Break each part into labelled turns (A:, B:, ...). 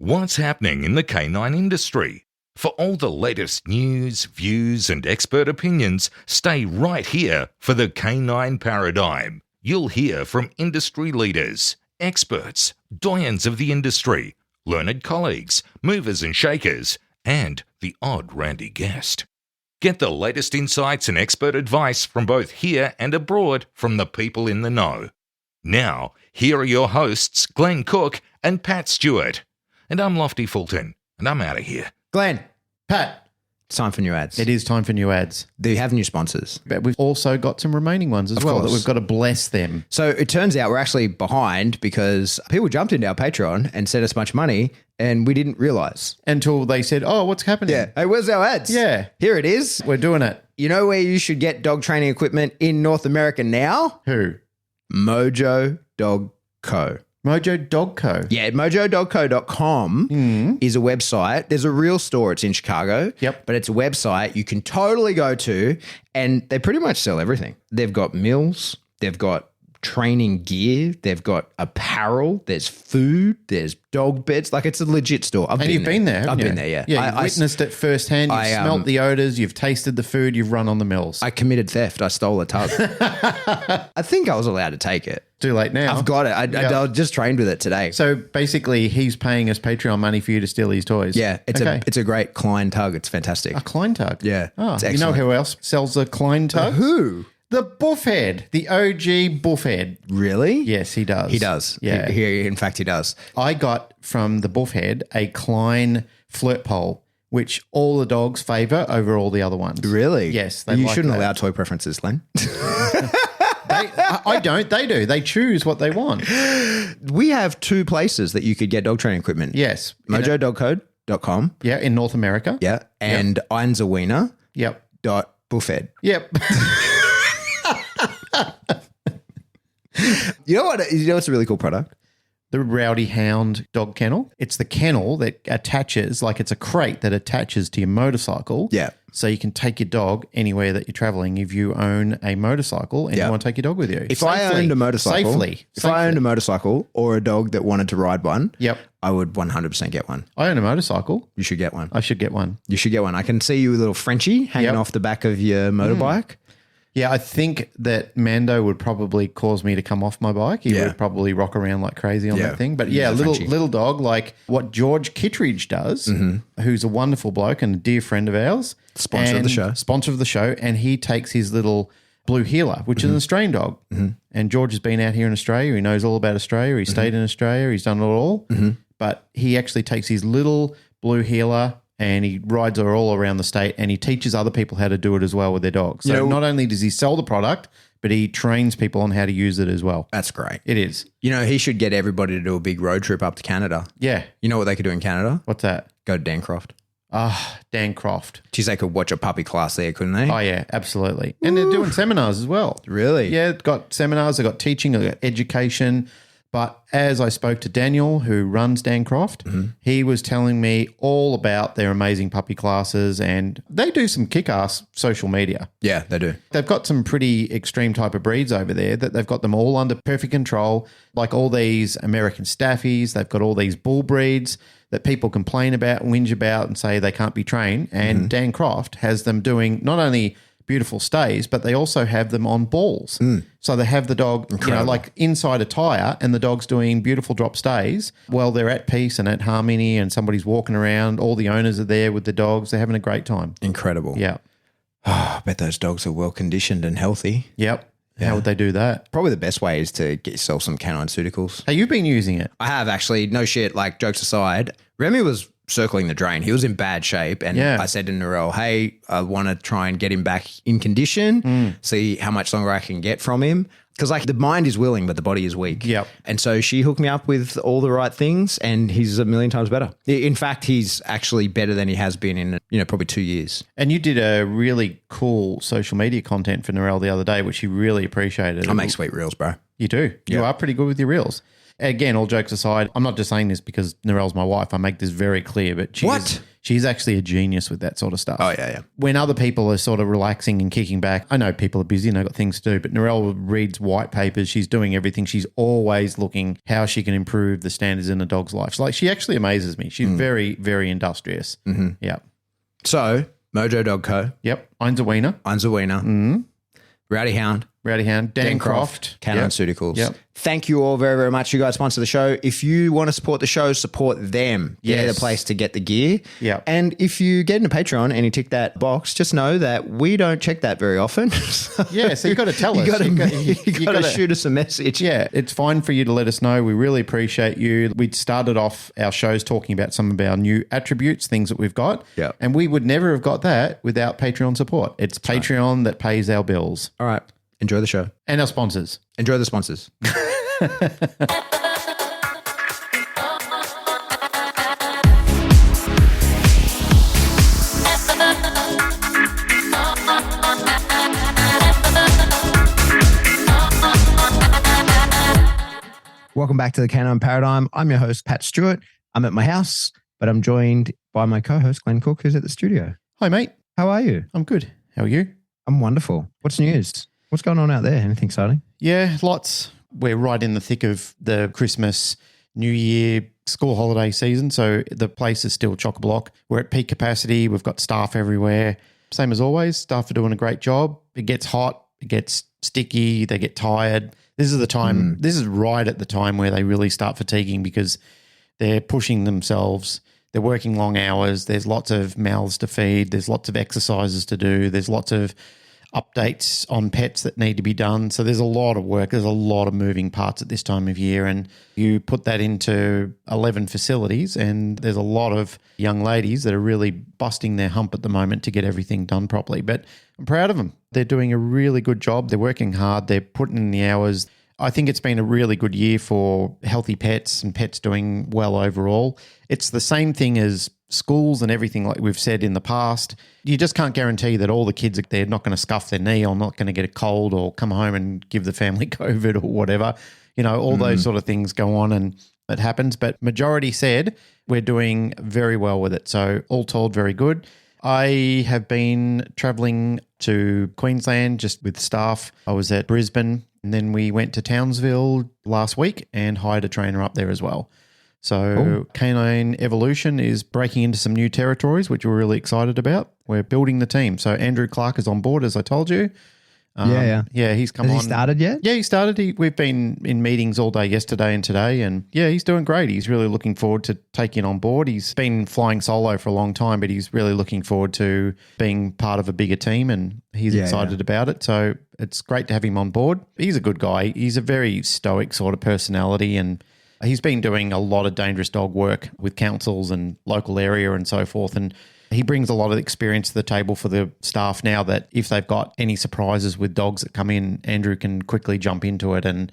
A: What's happening in the canine industry? For all the latest news, views, and expert opinions, stay right here for the Canine Paradigm. You'll hear from industry leaders, experts, doyens of the industry, learned colleagues, movers and shakers, and the odd randy guest. Get the latest insights and expert advice from both here and abroad from the people in the know. Now, here are your hosts, Glenn Cook and Pat Stewart. And I'm Lofty Fulton, and I'm out of here.
B: Glenn,
C: Pat,
B: it's time for new ads.
C: it is time for new ads.
B: Do you have new sponsors?
C: But we've also got some remaining ones as
B: Of
C: well
B: course.
C: that we've got to bless them.
B: So it turns out we're actually behind because people jumped into our Patreon and sent us a bunch of money and we didn't realize.
C: Until they said, oh, what's happening?
B: Hey, where's our ads?
C: Yeah.
B: Here it is.
C: We're doing it.
B: You know where you should get dog training equipment in North America now?
C: Who?
B: Mojo Dog Co.
C: Mojo Dog Co.
B: Yeah, mojodogco.com is a website. There's a real store. It's in Chicago.
C: Yep.
B: But it's a website you can totally go to and they pretty much sell everything. They've got meals. They've got training gear. They've got apparel. There's food. There's dog beds. Like, it's a legit store.
C: And you've been there, haven't
B: I've
C: you?
B: been there, yeah.
C: Yeah, you've
B: I
C: witnessed it firsthand. You've smelt the odors. You've tasted the food. You've run on the mills.
B: committed theft. I stole a tub. I think I was allowed to take it.
C: Too late now.
B: I've got it. I just trained with it today.
C: So basically, he's paying us Patreon money for you to steal his toys.
B: Yeah, it's
C: Okay.
B: a great Klein tug. It's fantastic.
C: A Klein Tug.
B: Yeah,
C: Oh,
B: it's
C: you know
B: excellent.
C: who else sells a Klein Tug?
B: Who?
C: The Buffhead. The OG Buffhead.
B: Really?
C: Yes, he does.
B: He does.
C: Yeah.
B: In fact, he does.
C: I got from the Buffhead a Klein flirt pole, which all the dogs favour over all the other ones.
B: Really?
C: Yes. They
B: You
C: like
B: shouldn't
C: that.
B: allow toy preferences, Glenn.
C: I don't. They do. They choose what they want.
B: We have two places that you could get dog training equipment.
C: Yes.
B: Mojodogcode.com.
C: Yeah, in North America.
B: Yeah. And Einzerwiener.buffed.
C: Yep. Yep.
B: You know what? You know what's a really cool product?
C: The Rowdy Hound dog kennel. It's the kennel that attaches, like it's a crate that attaches to your motorcycle.
B: Yeah.
C: So you can take your dog anywhere that you're traveling if you own a motorcycle and
B: Yeah.
C: you want to take your dog with you.
B: If I owned a motorcycle,
C: Safely.
B: if I owned a motorcycle or a dog that wanted to ride one,
C: Yep.
B: I would 100% get one.
C: I own a motorcycle.
B: You should get one.
C: I should get one.
B: You should get one. I can see you, a little Frenchie hanging
C: Yep.
B: off the back of your motorbike.
C: Yeah, I think that Mando would probably cause me to come off my bike. He
B: Yeah.
C: would probably rock around like crazy on
B: Yeah.
C: that thing. But
B: He's
C: yeah,
B: a
C: little
B: Frenchie.
C: dog like what George Kittredge does, who's a wonderful bloke and a dear friend of ours.
B: Sponsor of the show.
C: Sponsor of the show. And he takes his little blue heeler, which is an Australian dog. And George has been out here in Australia. He knows all about Australia. He stayed in Australia. He's done it all. But he actually takes his little blue heeler and he rides her all around the state and he teaches other people how to do it as well with their dogs. So
B: You know-
C: not only does he sell the product, but he trains people on how to use it as well.
B: That's great.
C: It is.
B: You know, he should get everybody to do a big road trip up to Canada.
C: Yeah.
B: You know what they could do in Canada?
C: What's that?
B: Go to Dancroft.
C: Dan Croft.
B: Geez, they could watch a puppy class there, couldn't they?
C: Oh, yeah, absolutely. And they're doing seminars as well.
B: Really?
C: Yeah, they've got seminars, they've got teaching, they've got education. But as I spoke to Daniel, who runs Dan Croft, he was telling me all about their amazing puppy classes and they do some kick-ass social media.
B: Yeah, they do.
C: They've got some pretty extreme type of breeds over there that they've got them all under perfect control, like all these American Staffies. They've got all these bull breeds that people complain about and whinge about and say they can't be trained. And Dan Croft has them doing not only beautiful stays, but they also have them on balls. So they have the dog, like inside a tire and the dog's doing beautiful drop stays. Well, they're at peace and at harmony and somebody's walking around. All the owners are there with the dogs. They're having a great time.
B: Incredible.
C: Yeah.
B: Oh, I bet those dogs are well conditioned and healthy.
C: Yep. How would they do that?
B: Probably the best way is to get yourself some canine pharmaceuticals.
C: Hey, you've been using it.
B: I have actually, no shit, like jokes aside. Remy was circling the drain. He was in bad shape. And
C: Yeah.
B: I said to Narelle, hey, I want to try and get him back in condition, see how much longer I can get from him. Because like the mind is willing, but the body is weak.
C: Yep.
B: And so she hooked me up with all the right things and he's a million times better. In fact, he's actually better than he has been in, probably 2 years.
C: And you did a really cool social media content for Narelle the other day, which he really appreciated.
B: I make sweet reels, bro.
C: You do. You are pretty good with your reels. Again, all jokes aside, I'm not just saying this because Narelle's my wife. I make this very clear, but she
B: What?
C: Is, She's actually a genius with that sort of stuff.
B: Oh, yeah.
C: When other people are sort of relaxing and kicking back, I know people are busy and they've got things to do, but Narelle reads white papers. She's doing everything. She's always looking how she can improve the standards in a dog's life. Like, she actually amazes me. She's very, very industrious. Mm-hmm. Yeah.
B: So, Mojo Dog Co.
C: Yep. Einser Wiener.
B: Einser Wiener.
C: Mm-hmm.
B: Rowdy Hound.
C: Rowdy Hound. Dan Croft.
B: Canon Pharmaceuticals.
C: Yep.
B: Thank you all very, very much. You guys sponsor the show. If you want to support the show, support them. They're
C: Yes.
B: the place to get the gear.
C: Yep.
B: And if you get into Patreon and you tick that box, just know that we don't check that very often.
C: Yeah, so you got to tell us.
B: You got to shoot us a message.
C: Yeah, it's fine for you to let us know. We really appreciate you. We started off our shows talking about some of our new attributes, things that we've got.
B: Yeah.
C: And we would never have got that without Patreon support. It's Patreon that pays our bills.
B: All right. Enjoy the show.
C: And our sponsors.
B: Enjoy the sponsors. Welcome back to the Canine Paradigm. I'm your host, Pat Stewart. I'm at my house, but I'm joined by my co-host, Glenn Cook, who's at the studio.
C: Hi, mate.
B: How are you?
C: I'm good. How are you?
B: I'm wonderful. What's news? What's going on out there? Anything exciting?
C: Yeah, lots. We're right in the thick of the Christmas, New Year, school holiday season. So the place is still chock-a-block. We're at peak capacity. We've got staff everywhere. Same as always, staff are doing a great job. It gets hot. It gets sticky. They get tired. This is the time. This is right at the time where they really start fatiguing because they're pushing themselves. They're working long hours. There's lots of mouths to feed. There's lots of exercises to do. There's lots of updates on pets that need to be done. So there's a lot of work. There's a lot of moving parts at this time of year. And you put that into 11 facilities and there's a lot of young ladies that are really busting their hump at the moment to get everything done properly. But I'm proud of them. They're doing a really good job. They're working hard. They're putting in the hours. I think it's been a really good year for healthy pets and pets doing well overall. It's the same thing as schools and everything like we've said in the past. You just can't guarantee that all the kids, they're not going to scuff their knee or not going to get a cold or come home and give the family COVID or whatever. You know, all those sort of things go on and it happens. But majority said we're doing very well with it. So all told, very good. I have been traveling to Queensland just with staff. I was at Brisbane and then we went to Townsville last week and hired a trainer up there as well. So Canine Evolution is breaking into some new territories, which we're really excited about. We're building the team. So Andrew Clark is on board, as I told you. Yeah, he's come on.
B: Has he started yet?
C: Yeah, he started. We've been in meetings all day yesterday and today, and yeah, he's doing great. He's really looking forward to taking on board. He's been flying solo for a long time, but he's really looking forward to being part of a bigger team, and he's excited about it. So it's great to have him on board. He's a good guy. He's a very stoic sort of personality, and he's been doing a lot of dangerous dog work with councils and local area and so forth, and he brings a lot of experience to the table for the staff now that if they've got any surprises with dogs that come in, Andrew can quickly jump into it and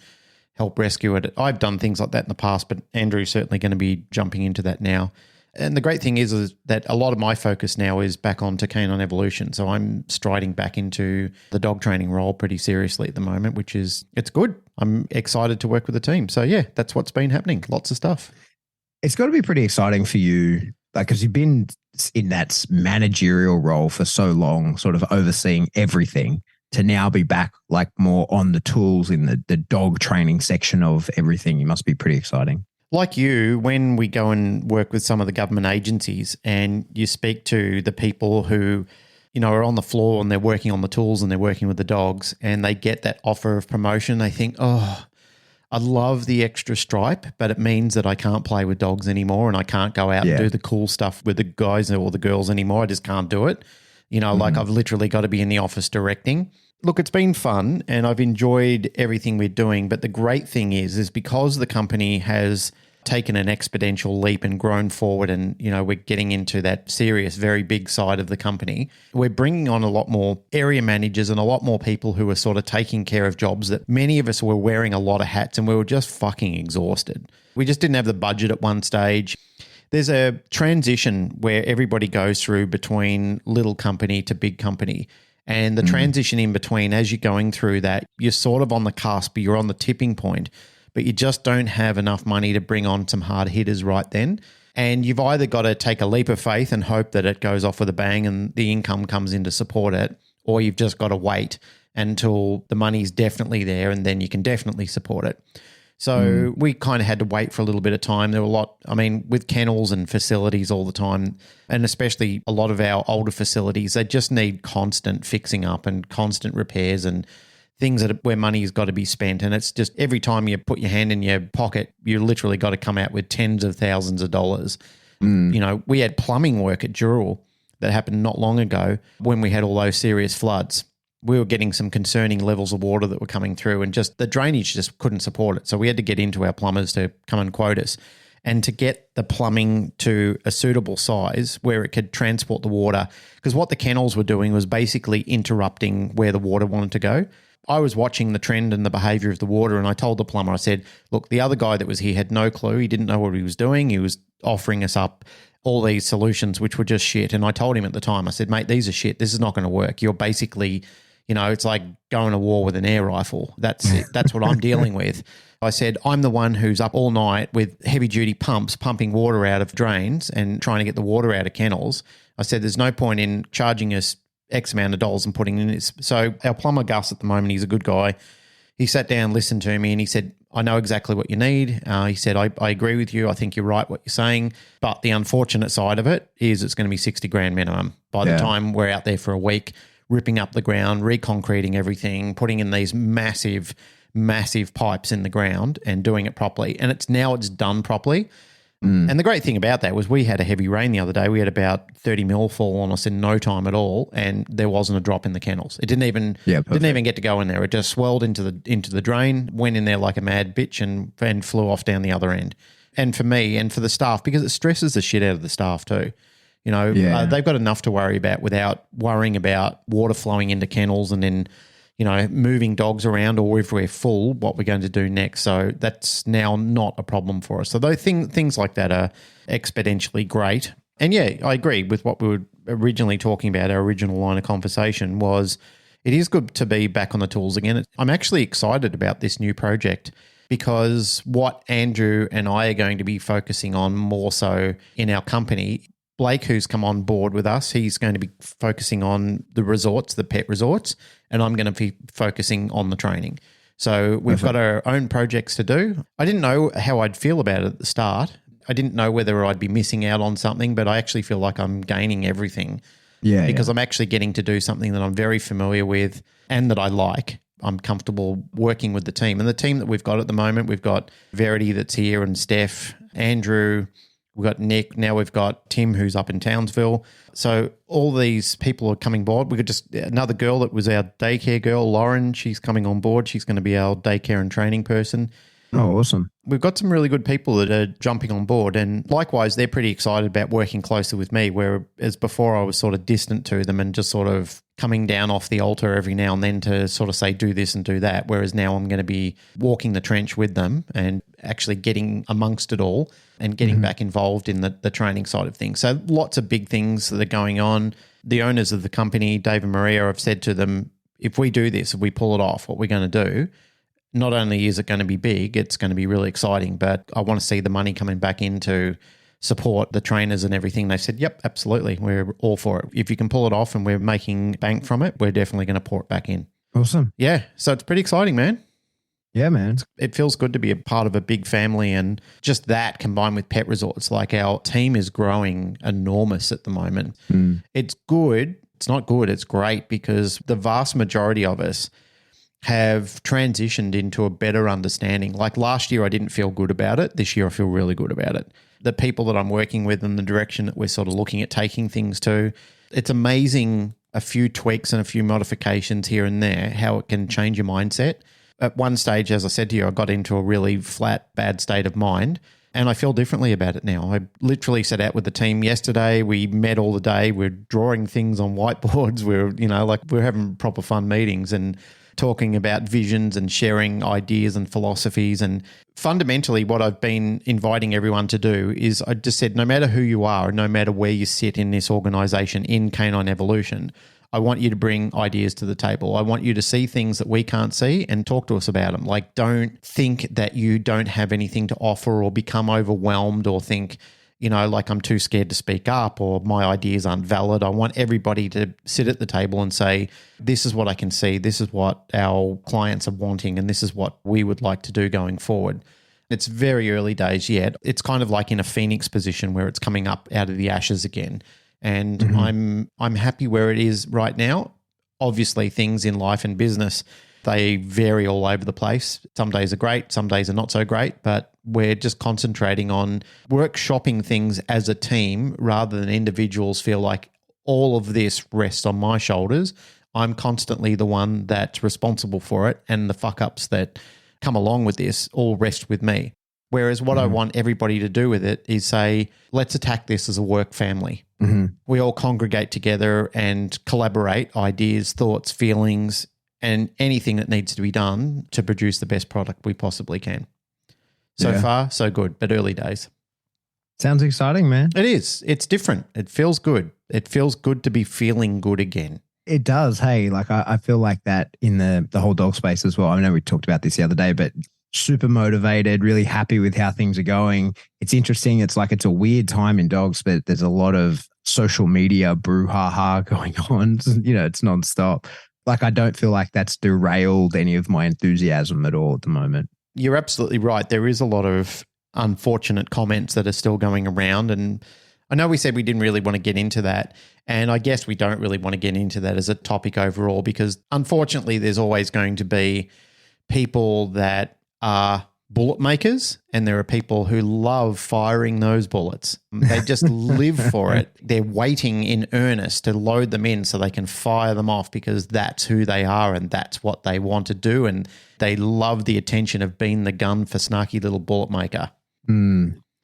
C: help rescue it. I've done things like that in the past, but Andrew's certainly going to be jumping into that now. And the great thing is that a lot of my focus now is back onto Canine Evolution. So I'm striding back into the dog training role pretty seriously at the moment, it's good. I'm excited to work with the team. So yeah, that's what's been happening. Lots of stuff.
B: It's got to be pretty exciting for you, because you've been in that managerial role for so long, sort of overseeing everything, to now be back like more on the tools in the dog training section of everything. You must be pretty exciting.
C: Like you, when we go and work with some of the government agencies and you speak to the people who, you know, are on the floor and they're working on the tools and they're working with the dogs and they get that offer of promotion, they think, oh, I love the extra stripe, but it means that I can't play with dogs anymore and I can't go out and do the cool stuff with the guys or the girls anymore. I just can't do it. You know, like I've literally got to be in the office directing. Look, it's been fun and I've enjoyed everything we're doing. But the great thing is because the company has taken an exponential leap and grown forward and, you know, we're getting into that serious, very big side of the company, we're bringing on a lot more area managers and a lot more people who are sort of taking care of jobs that many of us were wearing a lot of hats and we were just fucking exhausted. We just didn't have the budget at one stage. There's a transition where everybody goes through between little company to big company. And the transition in between, as you're going through that, you're sort of on the cusp, you're on the tipping point, but you just don't have enough money to bring on some hard hitters right then. And you've either got to take a leap of faith and hope that it goes off with a bang and the income comes in to support it, or you've just got to wait until the money's definitely there and then you can definitely support it. So we kind of had to wait for a little bit of time. There were a lot, I mean, with kennels and facilities all the time, and especially a lot of our older facilities, they just need constant fixing up and constant repairs and things where money's got to be spent. And it's just every time you put your hand in your pocket, you literally got to come out with tens of thousands of dollars. You know, we had plumbing work at Dural that happened not long ago when we had all those serious floods. We were getting some concerning levels of water that were coming through, and just the drainage just couldn't support it. So we had to get into our plumbers to come and quote us. And to get the plumbing to a suitable size where it could transport the water, because what the kennels were doing was basically interrupting where the water wanted to go. I was watching the trend and the behaviour of the water, and I told the plumber, I said, look, the other guy that was here had no clue. He didn't know what he was doing. He was offering us up all these solutions, which were just shit. And I told him at the time, I said, mate, these are shit. This is not going to work. You're basically, you know, it's like going to war with an air rifle. That's it. That's what I'm dealing with. I said, I'm the one who's up all night with heavy-duty pumps pumping water out of drains and trying to get the water out of kennels. I said, there's no point in charging us X amount of dollars and putting in this. So our plumber, Gus, at the moment, he's a good guy. He sat down, listened to me, and he said, I know exactly what you need. He said, I agree with you. I think you're right what you're saying. But the unfortunate side of it is it's going to be 60 grand minimum by the time we're out there for a week, ripping up the ground, reconcreting everything, putting in these massive pipes in the ground and doing it properly. And it's done properly. And the great thing about that was we had a heavy rain the other day. We had about 30 mil fall on us in no time at all, and there wasn't a drop in the kennels. It didn't even get to go in there. It just swelled into the drain, went in there like a mad bitch, and flew off down the other end. And for me and for the staff, because it stresses the shit out of the staff too. You know, they've got enough to worry about without worrying about water flowing into kennels and then, you know, moving dogs around, or if we're full, what we're going to do next. So that's now not a problem for us. So those things like that are exponentially great. And yeah, I agree with what we were originally talking about. Our original line of conversation was it is good to be back on the tools again. I'm actually excited about this new project because what Andrew and I are going to be focusing on more so in our company, Blake, who's come on board with us, he's going to be focusing on the resorts, the pet resorts, and I'm going to be focusing on the training. So we've got our own projects to do. I didn't know how I'd feel about it at the start. I didn't know whether I'd be missing out on something, but I actually feel like I'm gaining everything because I'm actually getting to do something that I'm very familiar with and that I like. I'm comfortable working with the team. And the team that we've got at the moment, we've got Verity that's here and Steph, Andrew, we've got Nick. Now we've got Tim, who's up in Townsville. So all these people are coming board. We got just another girl that was our daycare girl, Lauren. She's coming on board. She's going to be our daycare and training person.
B: Oh, awesome.
C: We've got some really good people that are jumping on board, and likewise, they're pretty excited about working closely with me, whereas before I was sort of distant to them and just sort of coming down off the altar every now and then to sort of say, do this and do that, whereas now I'm going to be walking the trench with them and actually getting amongst it all and getting back involved in the training side of things. So lots of big things that are going on. The owners of the company, Dave and Maria, have said to them, if we do this, if we pull it off, what we're going to do, not only is it going to be big, it's going to be really exciting, but I want to see the money coming back in to support the trainers and everything. They said, yep, absolutely. We're all for it. If you can pull it off and we're making bank from it, we're definitely going to pour it back in.
B: Awesome.
C: Yeah. So it's pretty exciting, man.
B: Yeah, man.
C: It feels good to be a part of a big family, and just that combined with pet resorts, like our team is growing enormous at the moment. It's good. It's not good. It's great because the vast majority of us have transitioned into a better understanding. Like last year, I didn't feel good about it. This year, I feel really good about it. The people that I'm working with and the direction that we're sort of looking at taking things to, it's amazing a few tweaks and a few modifications here and there, how it can change your mindset. At one stage, as I said to you, I got into a really flat, bad state of mind, and I feel differently about it now. I literally sat out with the team yesterday. We met all the day. We're drawing things on whiteboards. We're having proper fun meetings and talking about visions and sharing ideas and philosophies. And fundamentally, what I've been inviting everyone to do is I just said, no matter who you are, no matter where you sit in this organization in Canine Evolution, I want you to bring ideas to the table. I want you to see things that we can't see and talk to us about them. Like, don't think that you don't have anything to offer or become overwhelmed or think, like I'm too scared to speak up or my ideas aren't valid. I want everybody to sit at the table and say, this is what I can see, this is what our clients are wanting, and this is what we would like to do going forward. It's very early days yet. It's kind of like in a phoenix position where it's coming up out of the ashes again. And I'm happy where it is right now. Obviously, things in life and business, they vary all over the place. Some days are great, some days are not so great, but we're just concentrating on workshopping things as a team rather than individuals feel like all of this rests on my shoulders. I'm constantly the one that's responsible for it, and the fuck-ups that come along with this all rest with me. Whereas what I want everybody to do with it is say, let's attack this as a work family. We all congregate together and collaborate ideas, thoughts, feelings, and anything that needs to be done to produce the best product we possibly can. So far, so good, but early days.
B: Sounds exciting, man.
C: It is. It's different. It feels good. It feels good to be feeling good again.
B: It does. Hey, like I feel like that in the whole dog space as well. I know we talked about this the other day, but super motivated, really happy with how things are going. It's interesting. It's like it's a weird time in dogs, but there's a lot of social media brouhaha going on. It's nonstop. Like I don't feel like that's derailed any of my enthusiasm at all at the moment.
C: You're absolutely right. There is a lot of unfortunate comments that are still going around. And I know we said we didn't really want to get into that. And I guess we don't really want to get into that as a topic overall because unfortunately there's always going to be people that are bullet makers and there are people who love firing those bullets. They just live for it. They're waiting in earnest to load them in so they can fire them off because that's who they are and that's what they want to do. And they love the attention of being the gun for snarky little bullet maker.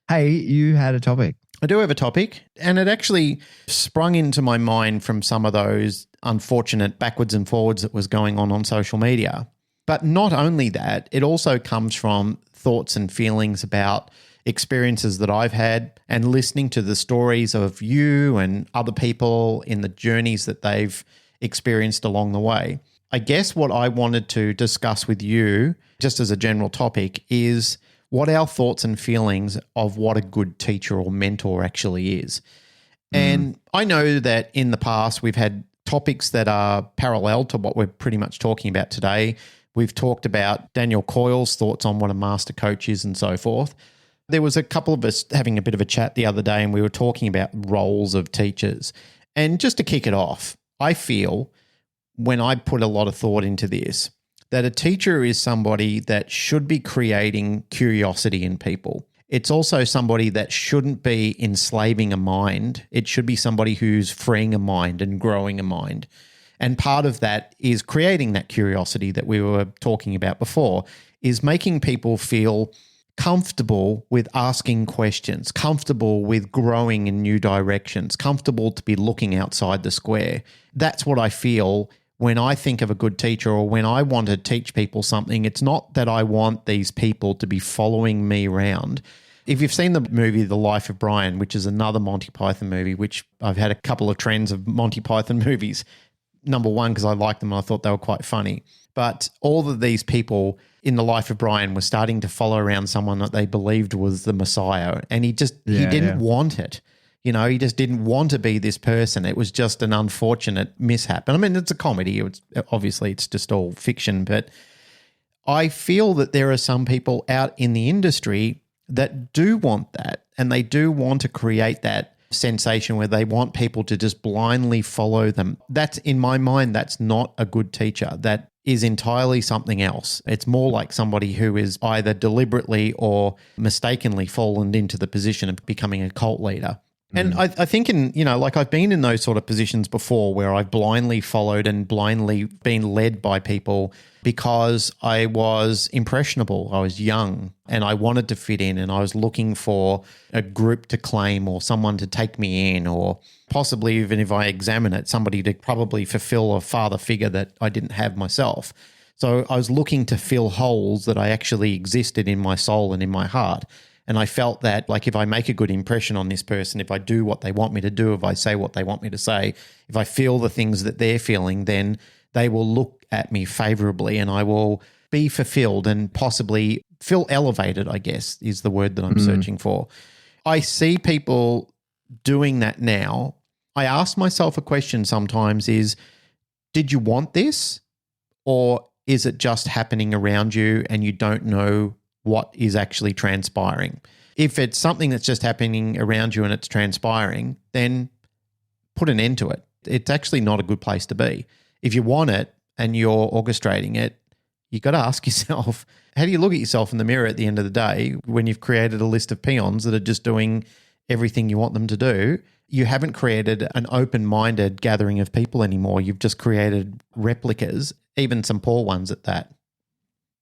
B: Hey, you had a topic.
C: I do have a topic, and it actually sprung into my mind from some of those unfortunate backwards and forwards that was going on social media. But not only that, it also comes from thoughts and feelings about experiences that I've had and listening to the stories of you and other people in the journeys that they've experienced along the way. I guess what I wanted to discuss with you, just as a general topic, is what our thoughts and feelings of what a good teacher or mentor actually is. And I know that in the past we've had topics that are parallel to what we're pretty much talking about today. We've talked about Daniel Coyle's thoughts on what a master coach is and so forth. There was a couple of us having a bit of a chat the other day and we were talking about roles of teachers. And just to kick it off, I feel when I put a lot of thought into this, that a teacher is somebody that should be creating curiosity in people. It's also somebody that shouldn't be enslaving a mind. It should be somebody who's freeing a mind and growing a mind. And part of that is creating that curiosity that we were talking about before, is making people feel comfortable with asking questions, comfortable with growing in new directions, comfortable to be looking outside the square. That's what I feel when I think of a good teacher or when I want to teach people something. It's not that I want these people to be following me around. If you've seen the movie The Life of Brian, which is another Monty Python movie, which I've had a couple of trends of Monty Python movies. Number one, because I liked them and I thought they were quite funny. But all of these people in The Life of Brian were starting to follow around someone that they believed was the Messiah. And he didn't want it. He just didn't want to be this person. It was just an unfortunate mishap. And I mean, it's a comedy. Obviously, it's just all fiction. But I feel that there are some people out in the industry that do want that. And they do want to create that sensation where they want people to just blindly follow them. That's, in my mind, that's not a good teacher. That is entirely something else. It's more like somebody who is either deliberately or mistakenly fallen into the position of becoming a cult leader. And I think I've been in those sort of positions before where I've blindly followed and blindly been led by people because I was impressionable. I was young and I wanted to fit in and I was looking for a group to claim or someone to take me in, or possibly, even if I examine it, somebody to probably fulfill a father figure that I didn't have myself. So I was looking to fill holes that I actually existed in my soul and in my heart. And I felt that, like, if I make a good impression on this person, if I do what they want me to do, if I say what they want me to say, if I feel the things that they're feeling, then they will look at me favorably and I will be fulfilled and possibly feel elevated, I guess, is the word that I'm searching for. I see people doing that now. I ask myself a question sometimes is, did you want this, or is it just happening around you and you don't know what is actually transpiring? If it's something that's just happening around you and it's transpiring, then put an end to it. It's actually not a good place to be. If you want it and you're orchestrating it, you've got to ask yourself, how do you look at yourself in the mirror at the end of the day when you've created a list of peons that are just doing everything you want them to do? You haven't created an open-minded gathering of people anymore. You've just created replicas, even some poor ones at that.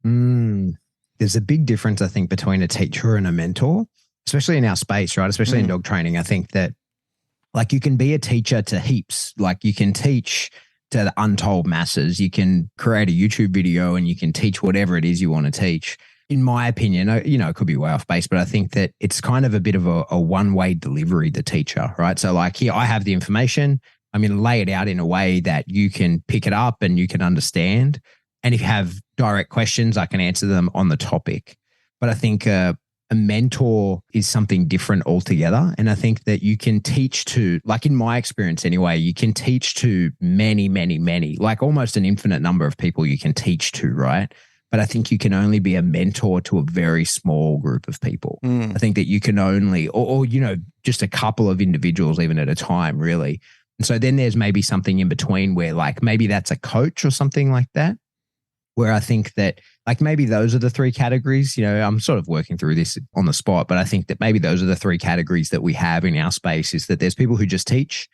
B: There's a big difference, I think, between a teacher and a mentor, especially in our space, right? Especially in dog training. I think that like you can be a teacher to heaps. Like you can teach to the untold masses. You can create a YouTube video and you can teach whatever it is you want to teach. In my opinion, it could be way off base, but I think that it's kind of a bit of a one-way delivery, the teacher, right? So like here, I have the information. I'm going to lay it out in a way that you can pick it up and you can understand. And if you have direct questions, I can answer them on the topic. But I think a mentor is something different altogether. And I think that you can teach to, like in my experience anyway, you can teach to many, many, many, like almost an infinite number of people you can teach to, right? But I think you can only be a mentor to a very small group of people. I think that you can only, or just a couple of individuals even at a time, really. And so then there's maybe something in between where like maybe that's a coach or something like that, where I think that like maybe those are the three categories. I'm sort of working through this on the spot, but I think that maybe those are the three categories that we have in our space, is that there's people who just teach,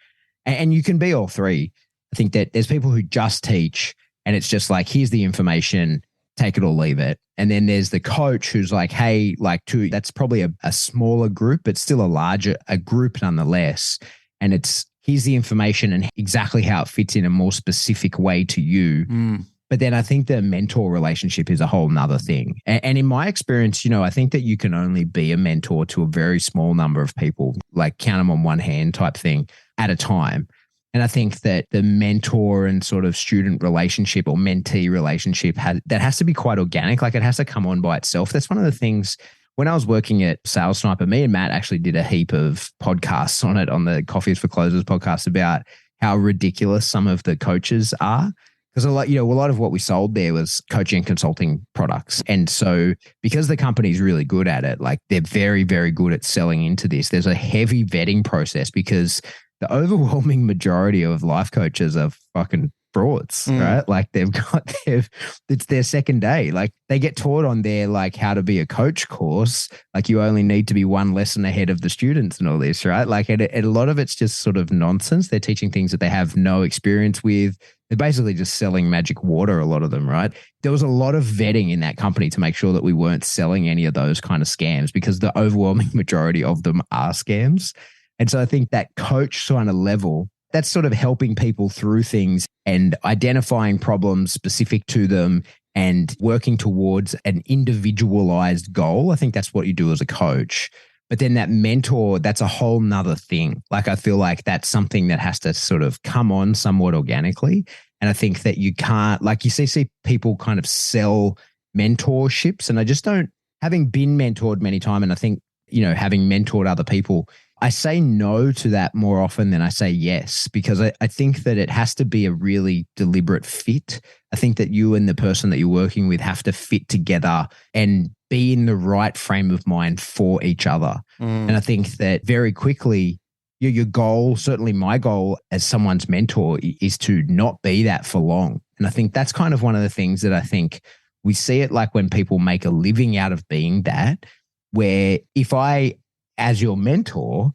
B: and you can be all three. I think that there's people who just teach and it's just like, here's the information, take it or leave it. And then there's the coach who's like, hey, that's probably a smaller group, but still a group nonetheless. And it's, here's the information and exactly how it fits in a more specific way to you. But then I think the mentor relationship is a whole nother thing. And in my experience, I think that you can only be a mentor to a very small number of people, like count them on one hand type thing at a time. And I think that the mentor and sort of student relationship or mentee relationship that has to be quite organic. Like it has to come on by itself. That's one of the things when I was working at Sales Sniper, me and Matt actually did a heap of podcasts on it, on the Coffee is for Closers podcast, about how ridiculous some of the coaches are. Because a lot of what we sold there was coaching and consulting products. And so because the company's really good at it, like they're very, very good at selling into this, there's a heavy vetting process because the overwhelming majority of life coaches are fucking frauds, right? Like it's their second day. Like they get taught on their like how to be a coach course. Like you only need to be one lesson ahead of the students and all this, right? Like and a lot of it's just sort of nonsense. They're teaching things that they have no experience with. They're basically just selling magic water, a lot of them, right? There was a lot of vetting in that company to make sure that we weren't selling any of those kind of scams, because the overwhelming majority of them are scams. And so I think that coach kind of level, that's sort of helping people through things and identifying problems specific to them and working towards an individualized goal. I think that's what you do as a coach. But then that mentor, that's a whole nother thing. Like I feel like that's something that has to sort of come on somewhat organically. And I think that you can't, like you see people kind of sell mentorships. And I just don't, having been mentored many times, and I think, having mentored other people, I say no to that more often than I say yes, because I think that it has to be a really deliberate fit. I think that you and the person that you're working with have to fit together and be in the right frame of mind for each other. And I think that very quickly, your goal, certainly my goal as someone's mentor, is to not be that for long. And I think that's kind of one of the things that I think we see it like when people make a living out of being that, where if I, as your mentor,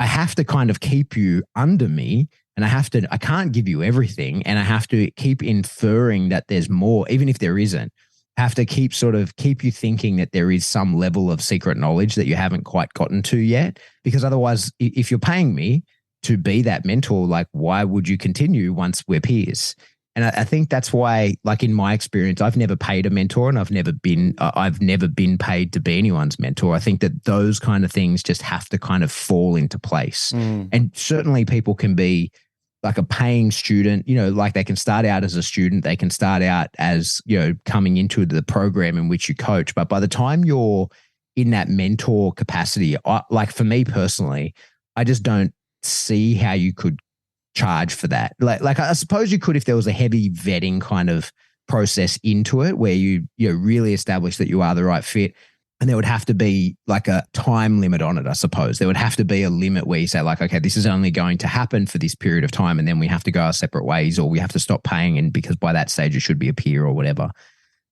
B: I have to kind of keep you under me, and I can't give you everything, and I have to keep inferring that there's more, even if there isn't. I have to keep you thinking that there is some level of secret knowledge that you haven't quite gotten to yet, because otherwise, if you're paying me to be that mentor, like why would you continue once we're peers? And I think that's why, like in my experience, I've never paid a mentor, and I've never been paid to be anyone's mentor. I think that those kind of things just have to kind of fall into place. And certainly people can be like a paying student, like they can start out as a student, they can start out as, coming into the program in which you coach. But by the time you're in that mentor capacity, like for me personally, I just don't see how you could charge for that. Like I suppose you could if there was a heavy vetting kind of process into it where you really establish that you are the right fit. And there would have to be like a time limit on it, I suppose. There would have to be a limit where you say like, okay, this is only going to happen for this period of time and then we have to go our separate ways or we have to stop paying, and because by that stage it should be a peer or whatever.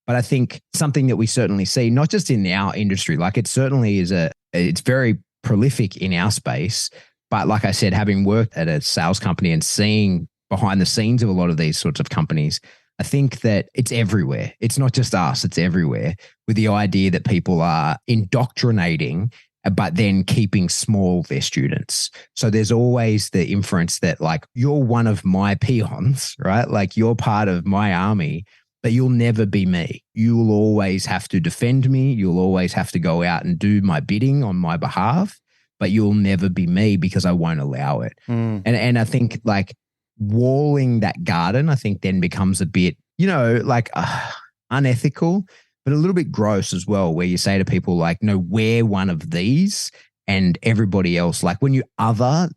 B: But I think something that we certainly see, not just in our industry, like it certainly is it's very prolific in our space. But like I said, having worked at a sales company and seeing behind the scenes of a lot of these sorts of companies, I think that it's everywhere. It's not just us, it's everywhere, with the idea that people are indoctrinating, but then keeping small their students. So there's always the inference that like, you're one of my peons, right? Like you're part of my army, but you'll never be me. You'll always have to defend me. You'll always have to go out and do my bidding on my behalf, but you'll never be me because I won't allow it. And I think like, walling that garden, I think then becomes a bit, like unethical, but a little bit gross as well, where you say to people like, no, we're one of these and everybody else, like when you other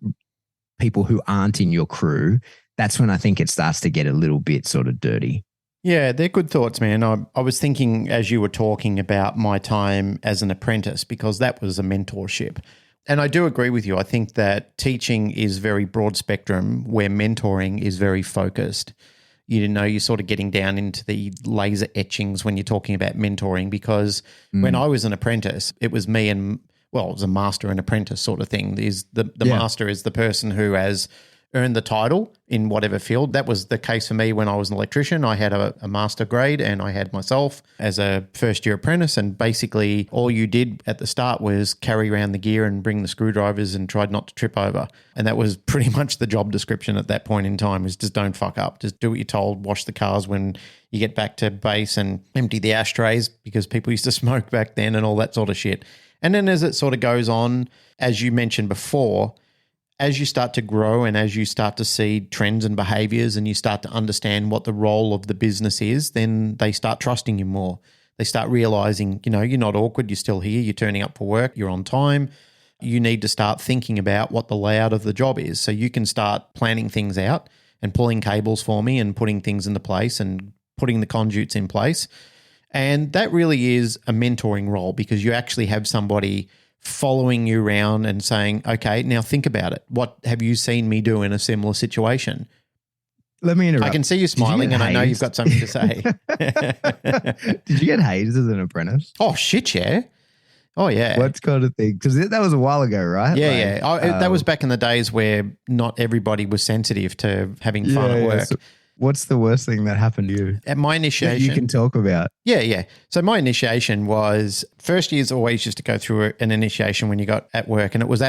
B: people who aren't in your crew, that's when I think it starts to get a little bit sort of dirty.
C: Yeah, they're good thoughts, man. I was thinking as you were talking about my time as an apprentice, because that was a mentorship. And I do agree with you. I think that teaching is very broad spectrum where mentoring is very focused. You're sort of getting down into the laser etchings when you're talking about mentoring, because when I was an apprentice, it was me and, well, it was a master and apprentice sort of thing. The master is the person who has earned the title in whatever field. That was the case for me when I was an electrician. I had a master grade and I had myself as a first-year apprentice, and basically all you did at the start was carry around the gear and bring the screwdrivers and tried not to trip over. And that was pretty much the job description at that point in time, is just don't fuck up. Just do what you're told, wash the cars when you get back to base and empty the ashtrays, because people used to smoke back then and all that sort of shit. And then as it sort of goes on, as you mentioned before, as you start to grow and as you start to see trends and behaviors and you start to understand what the role of the business is, then they start trusting you more. They start realizing, you're not awkward, you're still here, you're turning up for work, you're on time. You need to start thinking about what the layout of the job is. So you can start planning things out and pulling cables for me and putting things into place and putting the conduits in place. And that really is a mentoring role, because you actually have somebody following you around and saying, okay, now think about it. What have you seen me do in a similar situation?
B: Let me interrupt.
C: I can see you smiling and I know you've got something to say.
B: Did you get hazed as an apprentice?
C: Oh, shit, yeah. Oh, yeah.
B: What kind of thing? Because that was a while ago, right?
C: Yeah, that was back in the days where not everybody was sensitive to having fun at work.
B: So what's the worst thing that happened to you?
C: At my initiation.
B: You can talk about.
C: Yeah. So my initiation was, first year's always used to go through an initiation when you got at work, and it was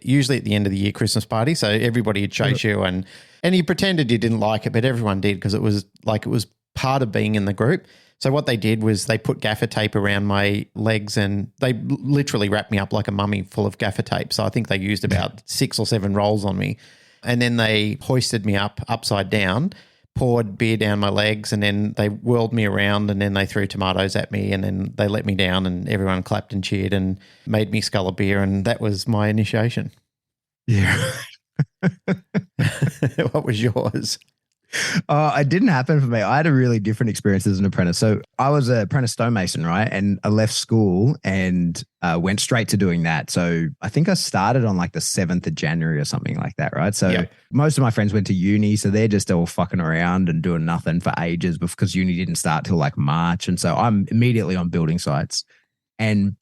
C: usually at the end of the year Christmas party. So everybody would chase you and you pretended you didn't like it, but everyone did, because it was part of being in the group. So what they did was they put gaffer tape around my legs and they literally wrapped me up like a mummy full of gaffer tape. So I think they used about 6 or 7 rolls on me. And then they hoisted me up upside down, poured beer down my legs, and then they whirled me around, and then they threw tomatoes at me, and then they let me down, and everyone clapped and cheered and made me scull a beer, and that was my initiation.
B: Yeah.
C: What was yours?
B: It didn't happen for me. I had a really different experience as an apprentice. So I was an apprentice stonemason, right? And I left school and went straight to doing that. So I think I started on like the 7th of January or something like that, right? So most of my friends went to uni, so they're just all fucking around and doing nothing for ages, because uni didn't start till like March. And so I'm immediately on building sites, and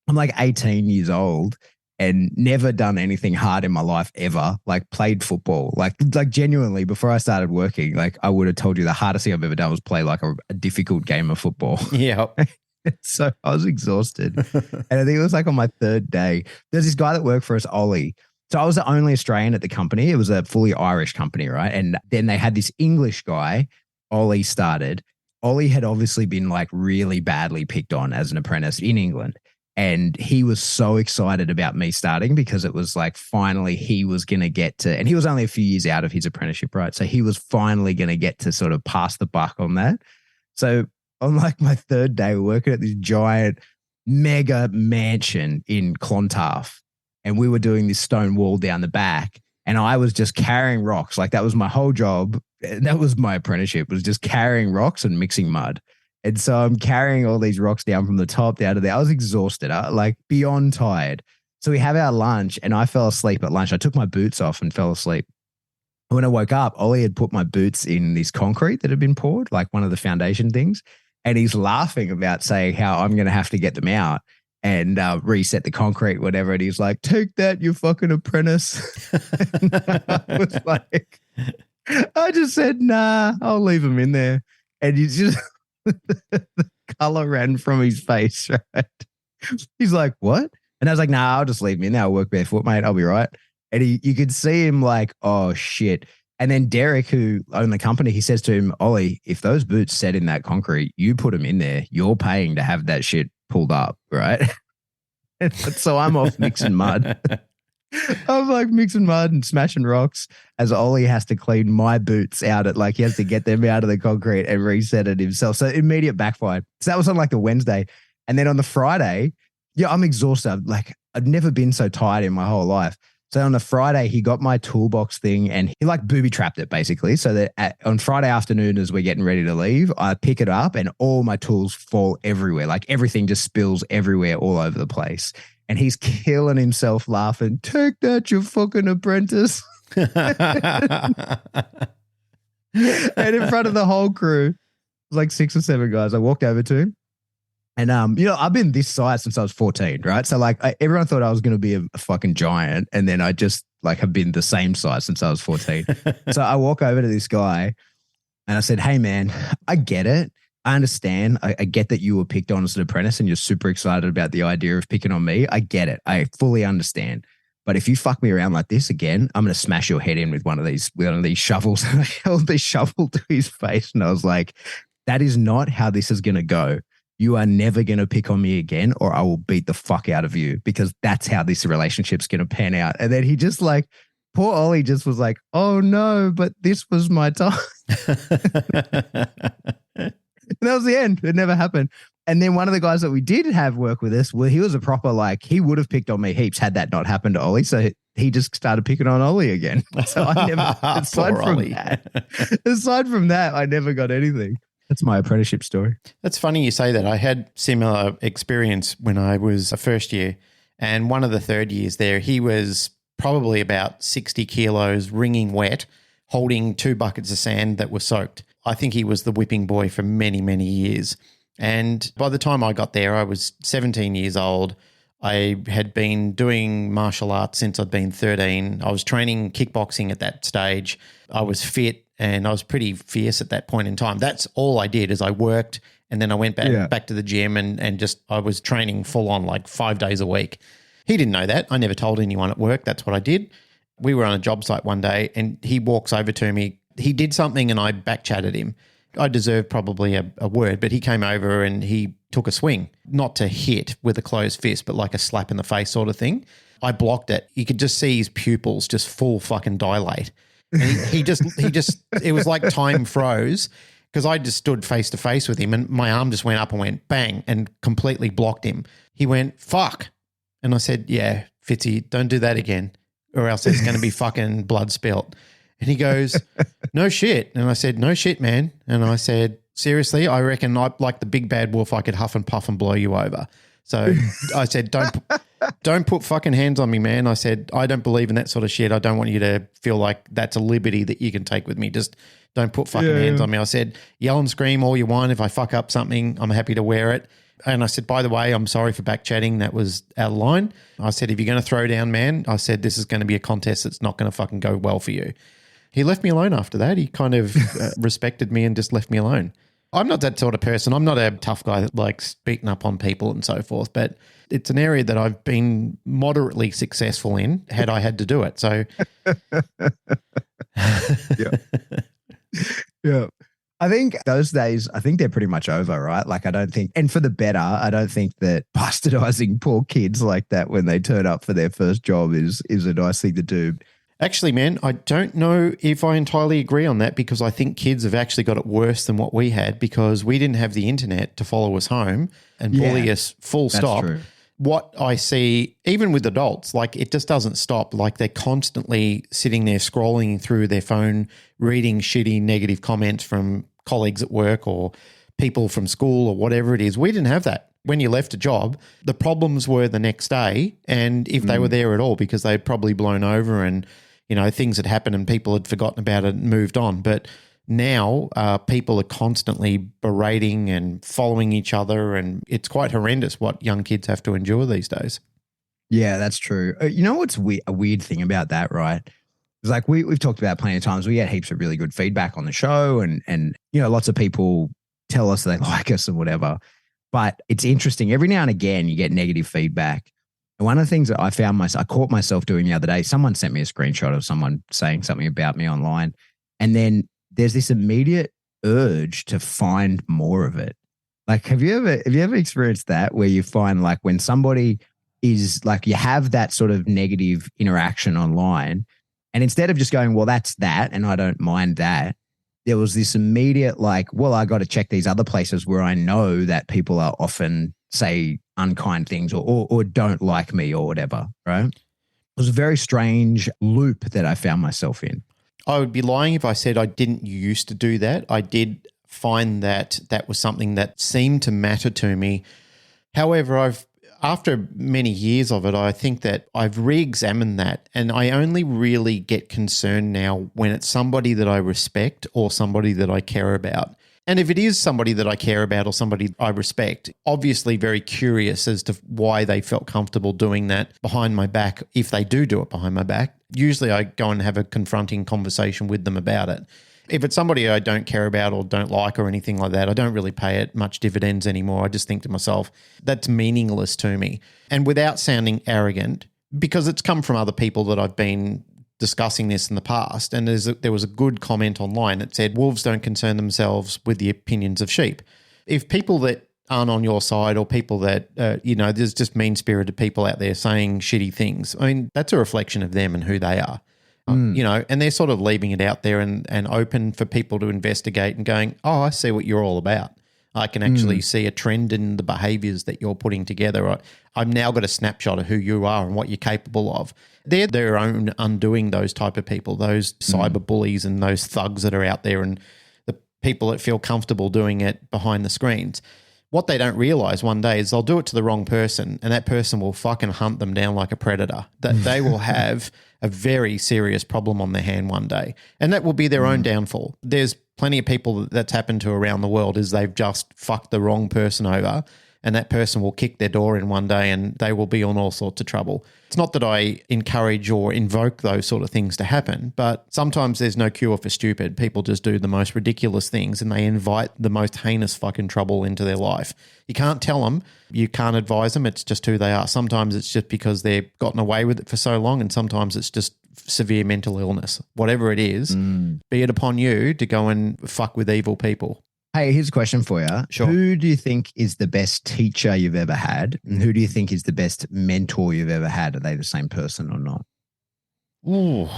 B: I'm like 18 years old and never done anything hard in my life ever, like played football. Like genuinely, before I started working, like I would have told you the hardest thing I've ever done was play like a difficult game of football.
C: Yeah.
B: So I was exhausted. And I think it was like on my 3rd day, there's this guy that worked for us, Ollie. So I was the only Australian at the company. It was a fully Irish company, right? And then they had this English guy, Ollie started. Ollie had obviously been like really badly picked on as an apprentice in England. And he was so excited about me starting, because it was like finally he was going to get to, and he was only a few years out of his apprenticeship, right? So he was finally going to get to sort of pass the buck on that. So on like my 3rd day working at this giant mega mansion in Clontarf, and we were doing this stone wall down the back, and I was just carrying rocks. Like that was my whole job. That was my apprenticeship, was just carrying rocks and mixing mud. And so I'm carrying all these rocks down from the top down to there. I was exhausted, like beyond tired. So we have our lunch, and I fell asleep at lunch. I took my boots off and fell asleep. When I woke up, Ollie had put my boots in this concrete that had been poured, like one of the foundation things. And he's laughing about saying how I'm going to have to get them out and reset the concrete, whatever. And he's like, take that, you fucking apprentice. I was like, I just said, nah, I'll leave them in there. And you just, the color ran from his face, right? He's like, what? And I was like, nah, I'll just leave them in there. I'll work barefoot, mate. I'll be right. And you could see him like, oh, shit. And then Derek, who owned the company, he says to him, Ollie, if those boots set in that concrete, you put them in there, you're paying to have that shit pulled up, right? So I'm off mixing mud. I'm like mixing mud and smashing rocks as Ollie has to clean my boots out at he has to get them out of the concrete and reset it himself. So immediate backfire. So that was on like the Wednesday. And then on the Friday, I'm exhausted. Like I've never been so tired in my whole life. So on the Friday, he got my toolbox thing and he booby trapped it basically. So that on Friday afternoon, as we're getting ready to leave, I pick it up and all my tools fall everywhere. Like everything just spills everywhere all over the place. And he's killing himself laughing. Take that, you fucking apprentice. And in front of the whole crew, it was like 6 or 7 guys. I walked over to him. And, I've been this size since I was 14, right? So, everyone thought I was going to be a fucking giant. And then I just, have been the same size since I was 14. So I walk over to this guy and I said, hey, man, I get it. I understand. I get that you were picked on as an apprentice and you're super excited about the idea of picking on me. I get it. I fully understand. But if you fuck me around like this again, I'm going to smash your head in with one of these shovels. And I held this shovel to his face. And I was like, that is not how this is going to go. You are never going to pick on me again or I will beat the fuck out of you because that's how this relationship's going to pan out. And then he just poor Ollie just was like, oh no, but this was my time. And that was the end. It never happened. And then one of the guys that we did have work with us, well, he was a proper, he would have picked on me heaps had that not happened to Ollie. So he just started picking on Ollie again. So I never, aside from that, I never got anything. That's my apprenticeship story.
C: That's funny you say that. I had similar experience when I was a first year, and one of the third years there, he was probably about 60 kilos, wringing wet, holding 2 buckets of sand that were soaked. I think he was the whipping boy for many, many years. And by the time I got there, I was 17 years old. I had been doing martial arts since I'd been 13. I was training kickboxing at that stage. I was fit. And I was pretty fierce at that point in time. That's all I did is I worked and then I went back to the gym and just I was training full on 5 days a week. He didn't know that. I never told anyone at work. That's what I did. We were on a job site one day and he walks over to me. He did something and I back-chatted him. I deserved probably a word, but he came over and he took a swing, not to hit with a closed fist, but like a slap in the face sort of thing. I blocked it. You could just see his pupils just full fucking dilate. And he just, it was like time froze because I just stood face to face with him and my arm just went up and went bang and completely blocked him. He went, fuck. And I said, yeah, Fitzy, don't do that again or else there's going to be fucking blood spilt. And he goes, no shit. And I said, no shit, man. And I said, seriously, I reckon like the big bad wolf, I could huff and puff and blow you over. So I said, don't put fucking hands on me, man. I said, I don't believe in that sort of shit. I don't want you to feel like that's a liberty that you can take with me. Just don't put fucking hands on me. I said, yell and scream all you want. If I fuck up something, I'm happy to wear it. And I said, by the way, I'm sorry for back chatting. That was out of line. I said, if you're going to throw down, man, I said, this is going to be a contest that's not going to fucking go well for you. He left me alone after that. He kind of respected me and just left me alone. I'm not that sort of person. I'm not a tough guy that likes beating up on people and so forth, but it's an area that I've been moderately successful in had I had to do it. So,
B: yeah. I think those days, I think they're pretty much over, right? I don't think, and for the better, I don't think that bastardizing poor kids like that when they turn up for their first job is a nice thing to do.
C: Actually, man, I don't know if I entirely agree on that because I think kids have actually got it worse than what we had because we didn't have the internet to follow us home and bully us full stop.
B: true.
C: What I see, even with adults, like it just doesn't stop. Like they're constantly sitting there scrolling through their phone, reading shitty negative comments from colleagues at work or people from school or whatever it is. We didn't have that. When you left a job, the problems were the next day, and if they were there at all, because they'd probably blown over and, you know, things had happened and people had forgotten about it and moved on. But now people are constantly berating and following each other, and it's quite horrendous what young kids have to endure these days.
B: Yeah, that's true. You know what's a weird thing about that, right? It's like we've talked about plenty of times. We get heaps of really good feedback on the show, and you know, lots of people tell us they like us and whatever. But it's interesting. Every now and again, you get negative feedback. And one of the things that I caught myself doing the other day, someone sent me a screenshot of someone saying something about me online. And then there's this immediate urge to find more of it. Like, have you ever experienced that where you find like when somebody is like, you have that sort of negative interaction online, and instead of just going, well, that's that, and I don't mind that, there was this immediate like, well, I got to check these other places where I know that people are often say unkind things or don't like me or whatever, right? It was a very strange loop that I found myself in.
C: I would be lying if I said I didn't used to do that. I did find that was something that seemed to matter to me. However, after many years of it, I think that I've re-examined that, and I only really get concerned now when it's somebody that I respect or somebody that I care about. And if it is somebody that I care about or somebody I respect, obviously very curious as to why they felt comfortable doing that behind my back, if they do it behind my back. Usually I go and have a confronting conversation with them about it. If it's somebody I don't care about or don't like or anything like that, I don't really pay it much dividends anymore. I just think to myself, that's meaningless to me. And without sounding arrogant, because it's come from other people that I've been discussing this in the past, and there was a good comment online that said, wolves don't concern themselves with the opinions of sheep. If people that aren't on your side or people that, there's just mean-spirited people out there saying shitty things, I mean, that's a reflection of them and who they are. And they're sort of leaving it out there and open for people to investigate and going, oh, I see what you're all about. I can actually see a trend in the behaviors that you're putting together. I've now got a snapshot of who you are and what you're capable of. They're their own undoing, those type of people, those cyber bullies and those thugs that are out there and the people that feel comfortable doing it behind the screens. What they don't realize one day is they'll do it to the wrong person, and that person will fucking hunt them down like a predator. That they will have a very serious problem on their hand one day, and that will be their own downfall. There's plenty of people that's happened to around the world is they've just fucked the wrong person over, and that person will kick their door in one day and they will be on all sorts of trouble. It's not that I encourage or invoke those sort of things to happen, but sometimes there's no cure for stupid. People just do the most ridiculous things and they invite the most heinous fucking trouble into their life. You can't tell them, you can't advise them, it's just who they are. Sometimes it's just because they've gotten away with it for so long, and sometimes it's just severe mental illness. Whatever it is, be it upon you to go and fuck with evil people.
B: Hey, here's a question for you.
C: Sure.
B: Who do you think is the best teacher you've ever had? And who do you think is the best mentor you've ever had? Are they the same person or not?
C: Ooh,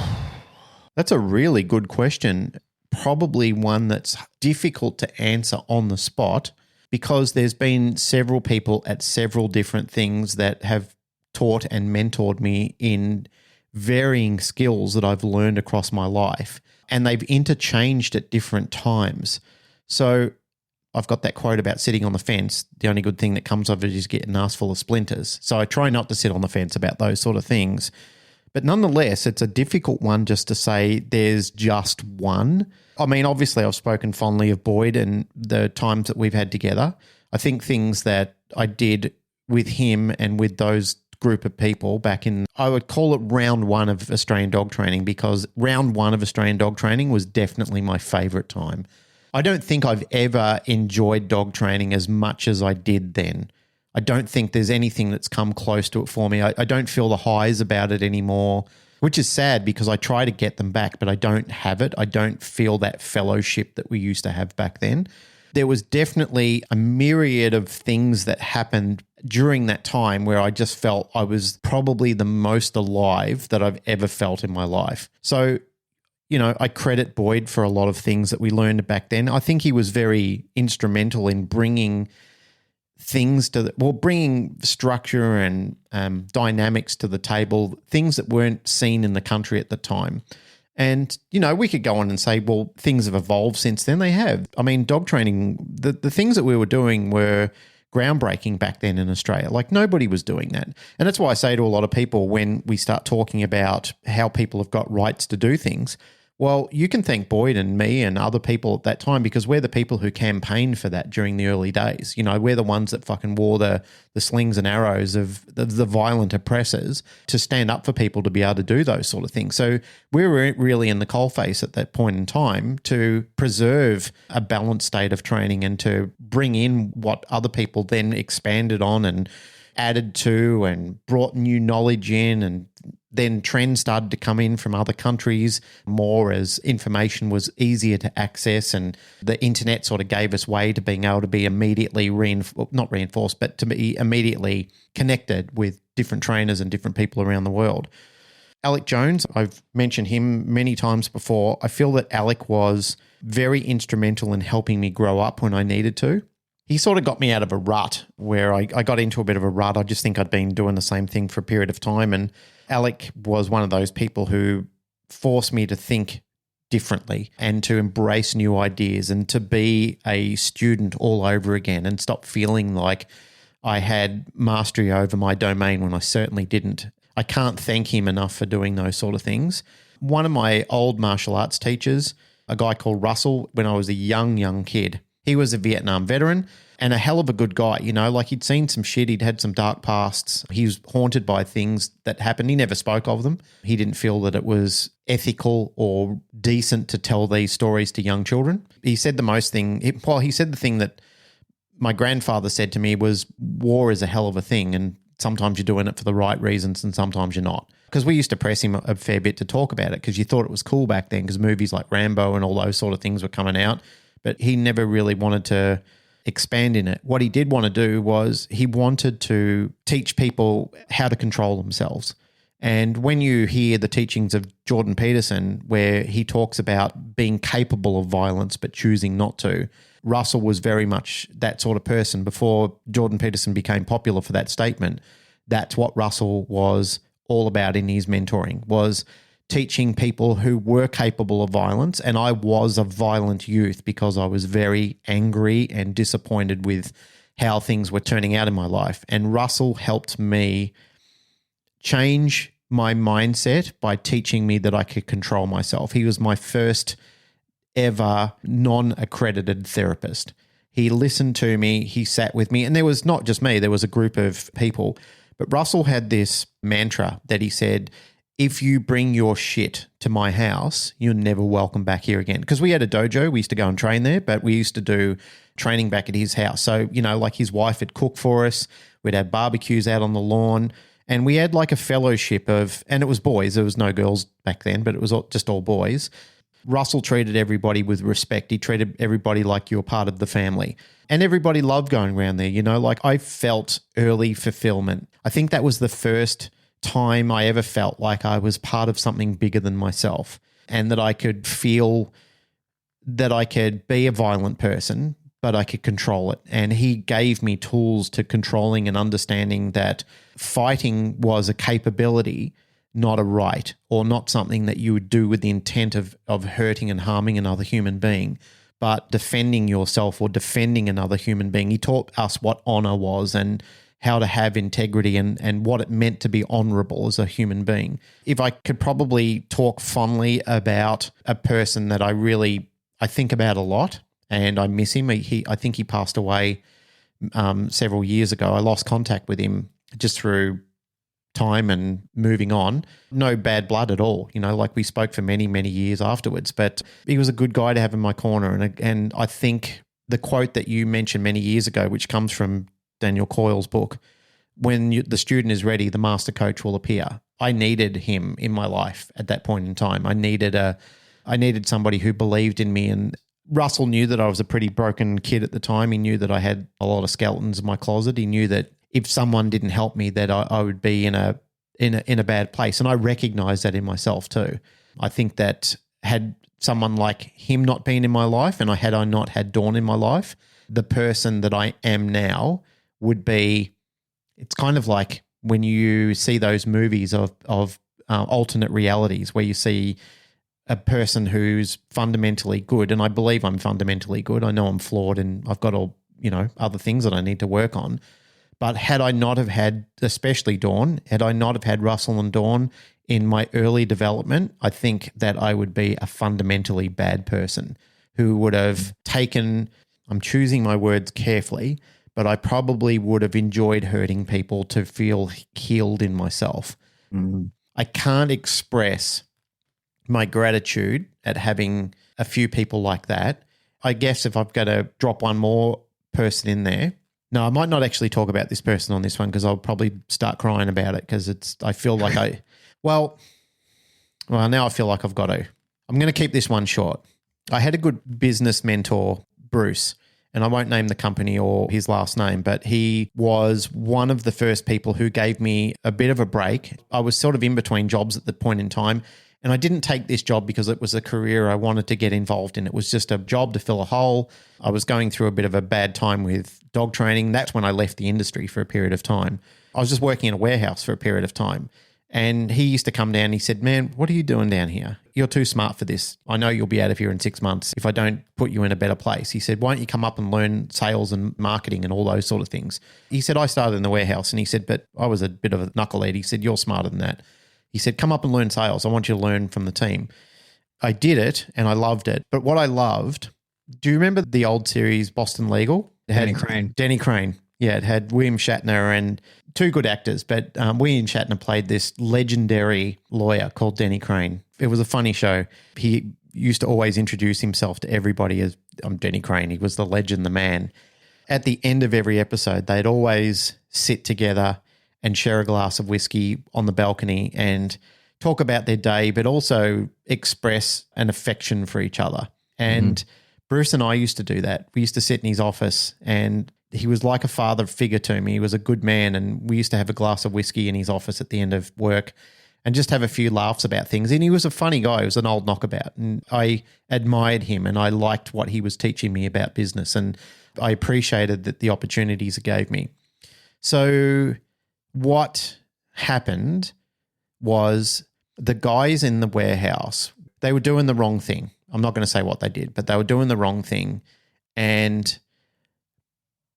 C: that's a really good question. Probably one that's difficult to answer on the spot because there's been several people at several different things that have taught and mentored me in varying skills that I've learned across my life, and they've interchanged at different times. So I've got that quote about sitting on the fence. The only good thing that comes of it is getting an ass full of splinters. So I try not to sit on the fence about those sort of things. But nonetheless, it's a difficult one just to say there's just one. I mean, obviously I've spoken fondly of Boyd and the times that we've had together. I think things that I did with him and with those group of people back in, I would call it round one of Australian dog training, because round one of Australian dog training was definitely my favourite time. I don't think I've ever enjoyed dog training as much as I did then. I don't think there's anything that's come close to it for me. I don't feel the highs about it anymore, which is sad because I try to get them back, but I don't have it. I don't feel that fellowship that we used to have back then. There was definitely a myriad of things that happened during that time where I just felt I was probably the most alive that I've ever felt in my life. So, I credit Boyd for a lot of things that we learned back then. I think he was very instrumental in bringing things bringing structure and dynamics to the table, things that weren't seen in the country at the time. And, we could go on and say, well, things have evolved since then. They have. I mean, dog training, the things that we were doing were groundbreaking back then in Australia. Like, nobody was doing that. And that's why I say to a lot of people when we start talking about how people have got rights to do things, well, you can thank Boyd and me and other people at that time because we're the people who campaigned for that during the early days. We're the ones that fucking wore the slings and arrows of the violent oppressors to stand up for people to be able to do those sort of things. So we were really in the coalface at that point in time to preserve a balanced state of training and to bring in what other people then expanded on and added to and brought new knowledge in, and then trends started to come in from other countries more as information was easier to access, and the internet sort of gave us way to being able to be immediately not reinforced, but to be immediately connected with different trainers and different people around the world. Alec Jones, I've mentioned him many times before. I feel that Alec was very instrumental in helping me grow up when I needed to. He sort of got me out of a rut where I got into a bit of a rut. I just think I'd been doing the same thing for a period of time. And Alec was one of those people who forced me to think differently and to embrace new ideas and to be a student all over again and stop feeling like I had mastery over my domain when I certainly didn't. I can't thank him enough for doing those sort of things. One of my old martial arts teachers, a guy called Russell, when I was a young kid, he was a Vietnam veteran and a hell of a good guy. Like he'd seen some shit. He'd had some dark pasts. He was haunted by things that happened. He never spoke of them. He didn't feel that it was ethical or decent to tell these stories to young children. He said the thing that my grandfather said to me was, war is a hell of a thing, and sometimes you're doing it for the right reasons and sometimes you're not. Because we used to press him a fair bit to talk about it because you thought it was cool back then because movies like Rambo and all those sort of things were coming out. But he never really wanted to expand in it. What he did want to do was he wanted to teach people how to control themselves. And when you hear the teachings of Jordan Peterson, where he talks about being capable of violence but choosing not to, Russell was very much that sort of person. Before Jordan Peterson became popular for that statement, that's what Russell was all about in his mentoring, was teaching people who were capable of violence. And I was a violent youth because I was very angry and disappointed with how things were turning out in my life. And Russell helped me change my mindset by teaching me that I could control myself. He was my first ever non-accredited therapist. He listened to me, he sat with me, and there was not just me, there was a group of people. But Russell had this mantra that he said, if you bring your shit to my house, you're never welcome back here again. Because we had a dojo, we used to go and train there, but we used to do training back at his house. So, like his wife would cook for us, we'd have barbecues out on the lawn, and we had like a fellowship of, and it was boys, there was no girls back then, but it was just all boys. Russell treated everybody with respect. He treated everybody like you were part of the family. And everybody loved going around there, like I felt early fulfillment. I think that was the first time I ever felt like I was part of something bigger than myself and that I could feel that I could be a violent person, but I could control it. And he gave me tools to controlling and understanding that fighting was a capability, not a right, or not something that you would do with the intent of hurting and harming another human being, but defending yourself or defending another human being. He taught us what honor was and how to have integrity and what it meant to be honorable as a human being. If I could probably talk fondly about a person that I think about a lot and I miss him. I think he passed away several years ago. I lost contact with him just through time and moving on. No bad blood at all. Like we spoke for many, many years afterwards, but he was a good guy to have in my corner. And I think the quote that you mentioned many years ago, which comes from Daniel Coyle's book, when the student is ready, the master coach will appear. I needed him in my life at that point in time. I needed somebody who believed in me, and Russell knew that I was a pretty broken kid at the time. He knew that I had a lot of skeletons in my closet. He knew that if someone didn't help me, that I would be in a bad place. And I recognize that in myself too. I think that had someone like him not been in my life, and had I not had Dawn in my life, the person that I am now would be, it's kind of like when you see those movies of alternate realities where you see a person who's fundamentally good, and I believe I'm fundamentally good. I know I'm flawed and I've got all, other things that I need to work on. But had I not have had, especially Dawn, had I not have had Russell and Dawn in my early development, I think that I would be a fundamentally bad person who would have taken, I'm choosing my words carefully, but I probably would have enjoyed hurting people to feel healed in myself. I can't express my gratitude at having a few people like that. I guess if I've got to drop one more person in there, no, I might not actually talk about this person on this one because I'll probably start crying about it because I feel like well, now I feel like I've got to. I'm going to keep this one short. I had a good business mentor, Bruce, and I won't name the company or his last name, but he was one of the first people who gave me a bit of a break. I was sort of in between jobs at the point in time, and I didn't take this job because it was a career I wanted to get involved in. It was just a job to fill a hole. I was going through a bit of a bad time with dog training. That's when I left the industry for a period of time. I was just working in a warehouse for a period of time. And he used to come down and he said, man, what are you doing down here? You're too smart for this. I know you'll be out of here in 6 months if I don't put you in a better place. He said, why don't you come up and learn sales and marketing and all those sort of things? He said, I started in the warehouse. And he said, but I was a bit of a knucklehead. He said, you're smarter than that. He said, come up and learn sales. I want you to learn from the team. I did it and I loved it. But what I loved, do you remember the old series Boston Legal? It had Denny Crane. Yeah, it had William Shatner and two good actors, but William Shatner played this legendary lawyer called Denny Crane. It was a funny show. He used to always introduce himself to everybody as, I'm Denny Crane. He was the legend, the man. At the end of every episode, they'd always sit together and share a glass of whiskey on the balcony and talk about their day, but also express an affection for each other. And Bruce and I used to do that. We used to sit in his office and he was like a father figure to me. He was a good man, and we used to have a glass of whiskey in his office at the end of work and just have a few laughs about things. And he was a funny guy. He was an old knockabout, and I admired him and I liked what he was teaching me about business, and I appreciated the opportunities it gave me. So what happened was the guys in the warehouse, they were doing the wrong thing. I'm not going to say what they did, but they were doing the wrong thing. And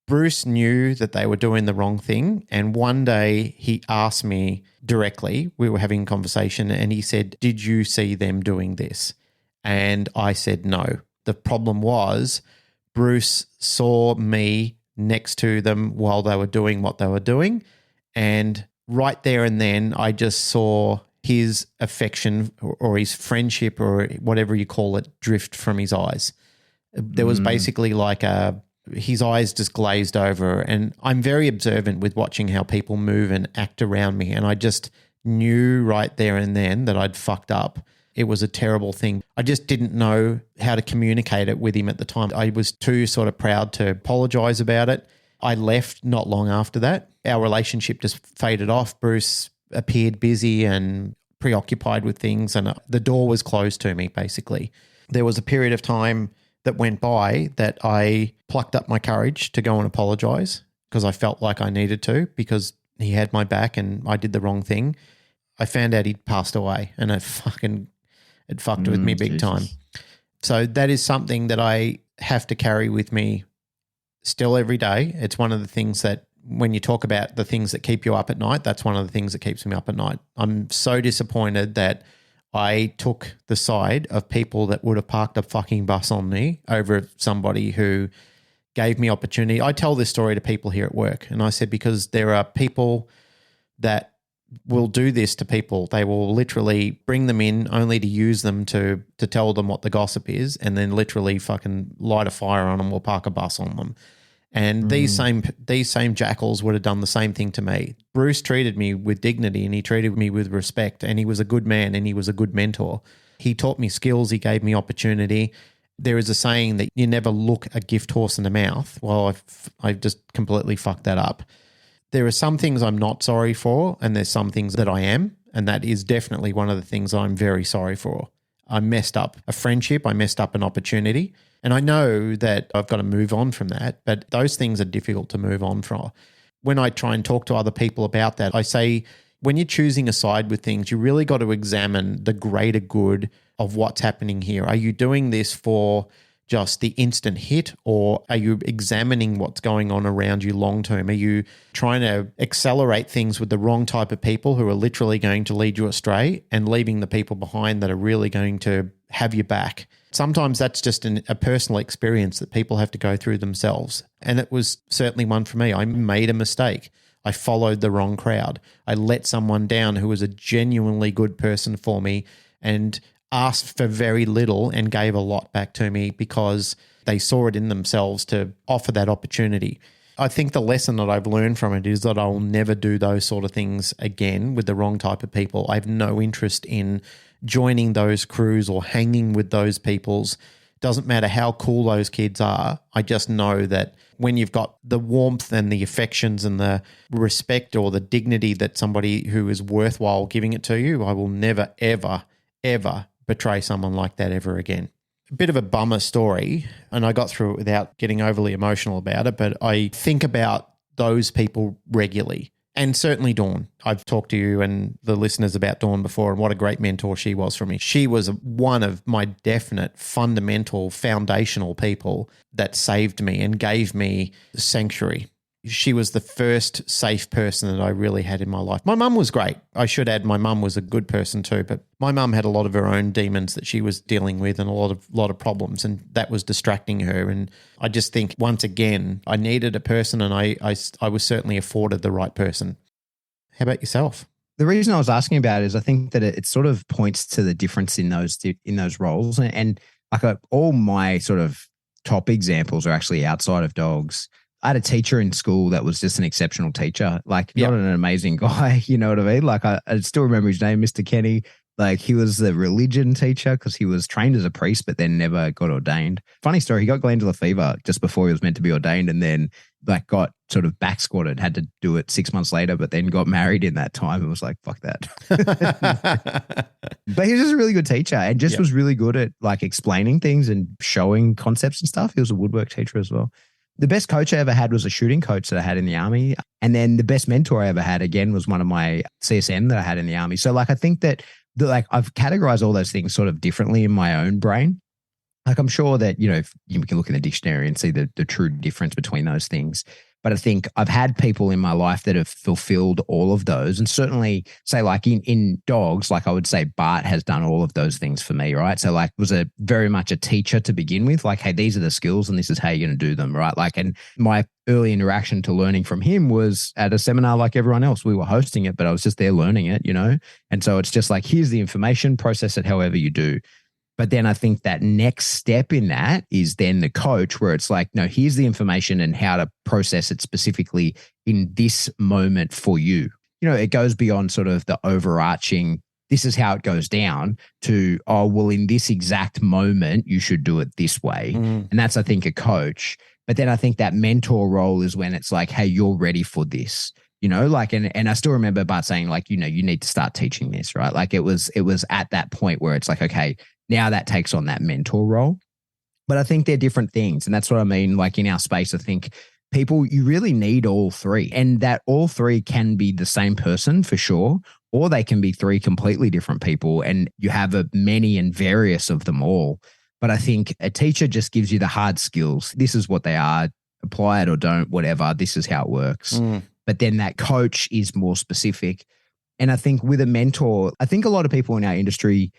C: Bruce knew that they were doing the wrong thing. And one day he asked me directly, we were having a conversation, and he said, did you see them doing this? And I said, no. The problem was Bruce saw me next to them while they were doing what they were doing. And right there and then I just saw his affection or his friendship or whatever you call it drift from his eyes. There was basically like his eyes just glazed over, and I'm very observant with watching how people move and act around me. And I just knew right there and then that I'd fucked up. It was a terrible thing. I just didn't know how to communicate it with him at the time. I was too sort of proud to apologize about it. I left not long after that. Our relationship just faded off. Bruce appeared busy and preoccupied with things, and the door was closed to me, basically. There was a period of time that went by that I plucked up my courage to go and apologize because I felt like I needed to, because he had my back and I did the wrong thing. I found out he'd passed away, and it fucked with me big time. So that is something that I have to carry with me still every day. It's one of the things that when you talk about the things that keep you up at night, that's one of the things that keeps me up at night. I'm so disappointed that I took the side of people that would have parked a fucking bus on me over somebody who gave me opportunity. I tell this story to people here at work, and I said, because there are people that will do this to people. They will literally bring them in only to use them to tell them what the gossip is, and then literally fucking light a fire on them or park a bus on them. And these same jackals would have done the same thing to me. Bruce treated me with dignity, and he treated me with respect, and he was a good man, and he was a good mentor. He taught me skills. He gave me opportunity. There is a saying that you never look a gift horse in the mouth. Well, I've just completely fucked that up. There are some things I'm not sorry for, and there's some things that I am. And that is definitely one of the things I'm very sorry for. I messed up a friendship. I messed up an opportunity. And I know that I've got to move on from that, but those things are difficult to move on from. When I try and talk to other people about that, I say, when you're choosing a side with things, you really got to examine the greater good of what's happening here. Are you doing this for just the instant hit, or are you examining what's going on around you long term? Are you trying to accelerate things with the wrong type of people who are literally going to lead you astray, and leaving the people behind that are really going to have your back? Sometimes that's just a personal experience that people have to go through themselves. And it was certainly one for me. I made a mistake. I followed the wrong crowd. I let someone down who was a genuinely good person for me, and asked for very little and gave a lot back to me because they saw it in themselves to offer that opportunity. I think the lesson that I've learned from it is that I will never do those sort of things again with the wrong type of people. I have no interest in joining those crews or hanging with those peoples. Doesn't matter how cool those kids are. I just know that when you've got the warmth and the affections and the respect or the dignity that somebody who is worthwhile giving it to you, I will never, ever, ever betray someone like that ever again. A bit of a bummer story, and I got through it without getting overly emotional about it, but I think about those people regularly. And certainly Dawn. I've talked to you and the listeners about Dawn before, and what a great mentor she was for me. She was one of my definite, fundamental, foundational people that saved me and gave me sanctuary. She was the first safe person that I really had in my life. My mum was great. I should add, my mum was a good person too, but my mum had a lot of her own demons that she was dealing with, and a lot of problems, and that was distracting her. And I just think, once again, I needed a person, and I was certainly afforded the right person. How about yourself?
B: The reason I was asking about it is I think that it sort of points to the difference in those roles, and like all my sort of top examples are actually outside of dogs. I had a teacher in school that was just an exceptional teacher, like not an amazing guy, you know what I mean? Like I still remember his name, Mr. Kenny. Like he was the religion teacher because he was trained as a priest, but then never got ordained. Funny story, he got glandular fever just before he was meant to be ordained, and then like got sort of back squatted, had to do it 6 months later, but then got married in that time and was like, fuck that. But he was just a really good teacher, and just was really good at like explaining things and showing concepts and stuff. He was a woodwork teacher as well. The best coach I ever had was a shooting coach that I had in the Army. And then the best mentor I ever had, again, was one of my CSM that I had in the Army. So like, I think that like I've categorized all those things sort of differently in my own brain. Like I'm sure that, you know, you can look in the dictionary and see the true difference between those things. But I think I've had people in my life that have fulfilled all of those. And certainly say like in dogs, like I would say Bart has done all of those things for me, right? So like was a very much a teacher to begin with, like, hey, these are the skills and this is how you're going to do them, right? Like, and my early interaction to learning from him was at a seminar like everyone else. We were hosting it, but I was just there learning it, you know? And so it's just like, here's the information, process it however you do. But then I think that next step in that is then the coach, where it's like, no, here's the information and how to process it specifically in this moment for you. You know, it goes beyond sort of the overarching, this is how it goes down, to, oh, well, in this exact moment, you should do it this way. And that's, I think, a coach. But then I think that mentor role is when it's like, hey, you're ready for this. You know, like, and I still remember Bart saying like, you know, you need to start teaching this, right? Like it was at that point where it's like, okay, now that takes on that mentor role. But I think they're different things. And that's what I mean. Like in our space, I think people, you really need all three, and that all three can be the same person for sure, or they can be three completely different people, and you have many and various of them all. But I think a teacher just gives you the hard skills. This is what they are, apply it or don't, whatever. This is how it works. But then that coach is more specific. And I think with a mentor, I think a lot of people in our industry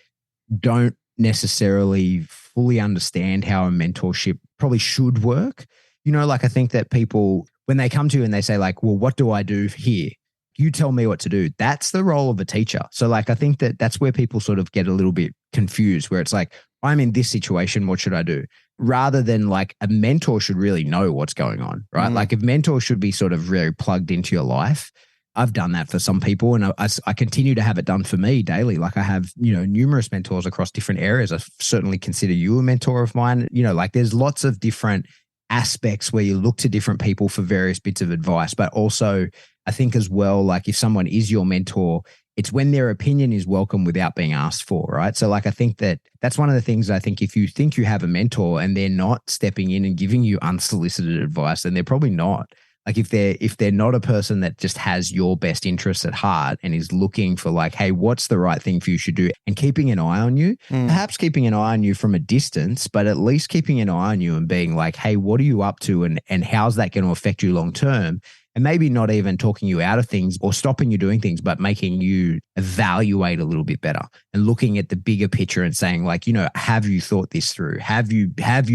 B: don't necessarily fully understand how a mentorship probably should work. You know, like I think that people, when they come to you and they say like, well, what do I do here? You tell me what to do. That's the role of a teacher. So like, I think that that's where people sort of get a little bit confused, where it's like, I'm in this situation, what should I do? Rather than like a mentor should really know what's going on, right? Like a mentor should be sort of very plugged into your life. I've done that for some people, and I continue to have it done for me daily. Like I have, you know, numerous mentors across different areas. I certainly consider you a mentor of mine. You know, like there's lots of different aspects where you look to different people for various bits of advice, but also I think as well, like if someone is your mentor, it's when their opinion is welcome without being asked for, right? So like, I think that's one of the things I think if you think you have a mentor and they're not stepping in and giving you unsolicited advice, then they're probably not. Like if they're not a person that just has your best interests at heart and is looking for like, hey, what's the right thing for you should do, and keeping an eye on you, perhaps keeping an eye on you from a distance, but at least keeping an eye on you and being like, hey, what are you up to, and how's that going to affect you long term? And maybe not even talking you out of things or stopping you doing things, but making you evaluate a little bit better and looking at the bigger picture and saying like, you know, have you thought this through? Have you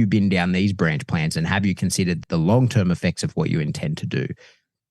B: been down these branch plans, and have you considered the long-term effects of what you intend to do?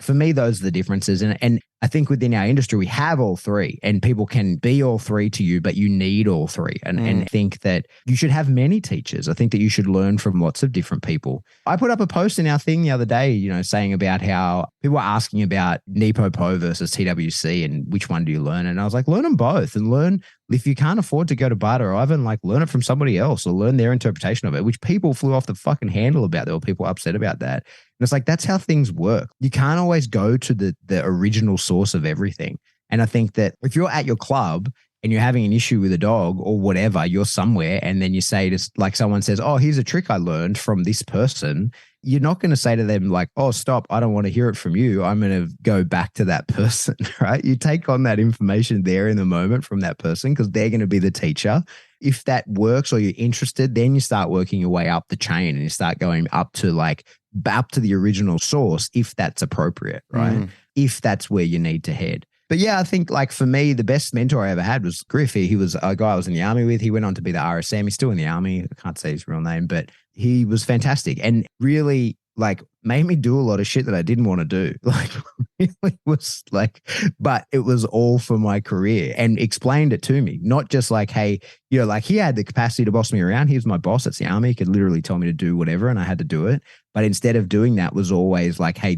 B: For me, those are the differences. And I think within our industry, we have all three, and people can be all three to you, but you need all three. And think that you should have many teachers. I think that you should learn from lots of different people. I put up a post in our thing the other day, you know, saying about how people were asking about NePoPo versus TWC and which one do you learn? And I was like, learn them both, and learn, if you can't afford to go to Bart or Ivan, like learn it from somebody else or learn their interpretation of it, which people flew off the fucking handle about. There were people upset about that. And it's like, that's how things work. You can't always go to the original source of everything. And I think that if you're at your club and you're having an issue with a dog or whatever, you're somewhere, and then you say to, like, someone says, oh, here's a trick I learned from this person. You're not going to say to them like, oh, stop, I don't want to hear it from you. I'm going to go back to that person, right? You take on that information there in the moment from that person because they're going to be the teacher. If that works or you're interested, then you start working your way up the chain and you start going up to the original source if that's appropriate, right? If that's where you need to head. But yeah, I think like for me, the best mentor I ever had was Griff. He was a guy I was in the army with. He went on to be the RSM. He's still in the army. I can't say his real name, but he was fantastic and really like made me do a lot of shit that I didn't want to do. Like really was like, but it was all for my career, and explained it to me. Not just like, hey, you know, like he had the capacity to boss me around. He was my boss. It's the army. He could literally tell me to do whatever and I had to do it. But instead of doing that was always like, hey,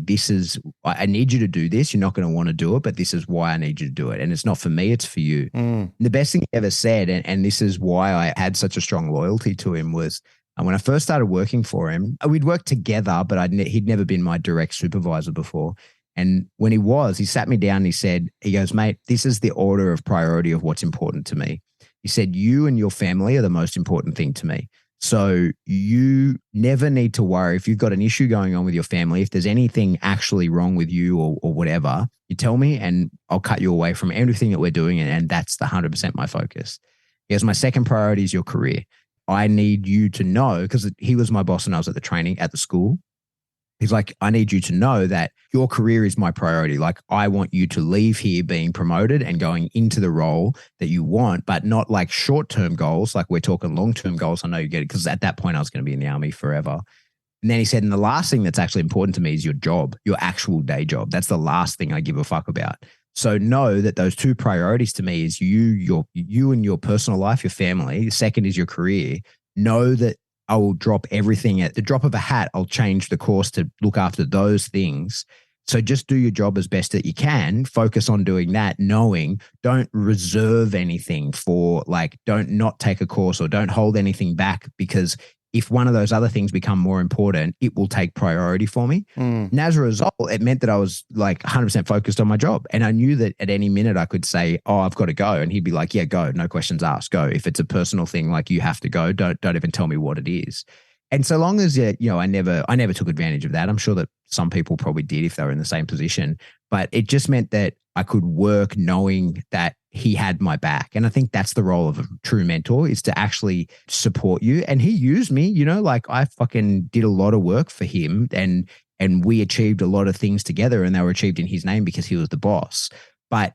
B: I need you to do this. You're not going to want to do it, but this is why I need you to do it. And it's not for me, it's for you. The best thing he ever said, and this is why I had such a strong loyalty to him, was when I first started working for him, we'd worked together, but he'd never been my direct supervisor before. And when he sat me down and he goes, mate, this is the order of priority of what's important to me. He said, you and your family are the most important thing to me. So you never need to worry if you've got an issue going on with your family, if there's anything actually wrong with you or whatever, you tell me and I'll cut you away from everything that we're doing. And that's the 100% my focus. He goes, my second priority is your career. I need you to know, because he was my boss and I was at the training at the school. He's like, I need you to know that your career is my priority. Like, I want you to leave here being promoted and going into the role that you want, but not like short-term goals. Like, we're talking long-term goals. I know you get it, because at that point I was going to be in the army forever. And then he said, and the last thing that's actually important to me is your job, your actual day job. That's the last thing I give a fuck about. So know that those two priorities to me is you and your personal life, your family. The second is your career. Know that I will drop everything at the drop of a hat. I'll change the course to look after those things. So just do your job as best that you can. Focus on doing that, knowing don't reserve anything for don't not take a course or don't hold anything back, because if one of those other things become more important, it will take priority for me. And as a result, it meant that I was 100% focused on my job. And I knew that at any minute I could say, oh, I've got to go. And he'd be like, yeah, go. No questions asked. Go. If it's a personal thing, you have to go. Don't even tell me what it is. And so long as, I never took advantage of that. I'm sure that some people probably did if they were in the same position, but it just meant that I could work knowing that he had my back. And I think that's the role of a true mentor, is to actually support you. And he used me, I fucking did a lot of work for him, and we achieved a lot of things together, and they were achieved in his name because he was the boss. But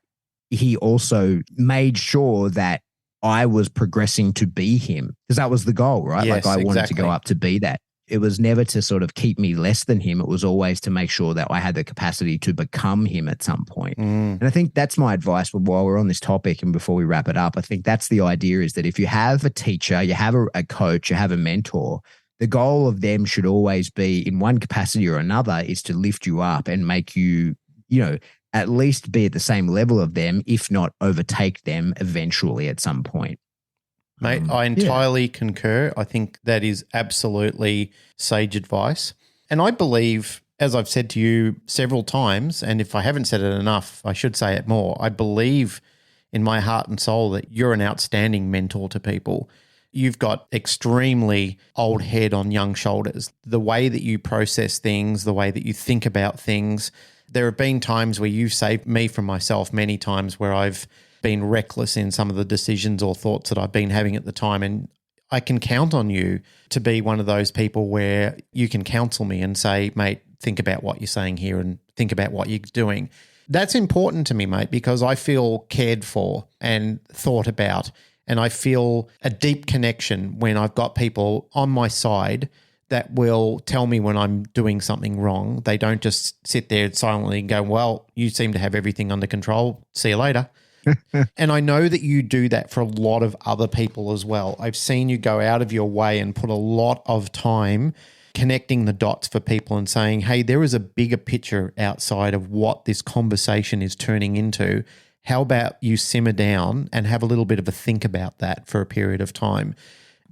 B: he also made sure that I was progressing to be him, because that was the goal, right?
C: Yes,
B: I wanted
C: exactly.
B: to go up to be that. It was never to sort of keep me less than him. It was always to make sure that I had the capacity to become him at some point. And I think that's my advice while we're on this topic and before we wrap it up. I think that's the idea, is that if you have a teacher, you have a coach, you have a mentor, the goal of them should always be, in one capacity or another, is to lift you up and make you, at least be at the same level of them, if not overtake them eventually at some point.
C: Mate, I entirely concur. I think that is absolutely sage advice. And I believe As I've said to you several times, and if I haven't said it enough, I should say it more. I believe in my heart and soul that you're an outstanding mentor to people. You've got extremely old head on young shoulders. The way that you process things, the way that you think about things. There have been times where you've saved me from myself many times where I've been reckless in some of the decisions or thoughts that I've been having at the time. And I can count on you to be one of those people where you can counsel me and say, mate, think about what you're saying here and think about what you're doing. That's important to me, mate, because I feel cared for and thought about. And I feel a deep connection when I've got people on my side that will tell me when I'm doing something wrong. They don't just sit there silently and go, well, you seem to have everything under control. See you later. And I know that you do that for a lot of other people as well. I've seen you go out of your way and put a lot of time connecting the dots for people and saying, hey, there is a bigger picture outside of what this conversation is turning into. How about you simmer down and have a little bit of a think about that for a period of time?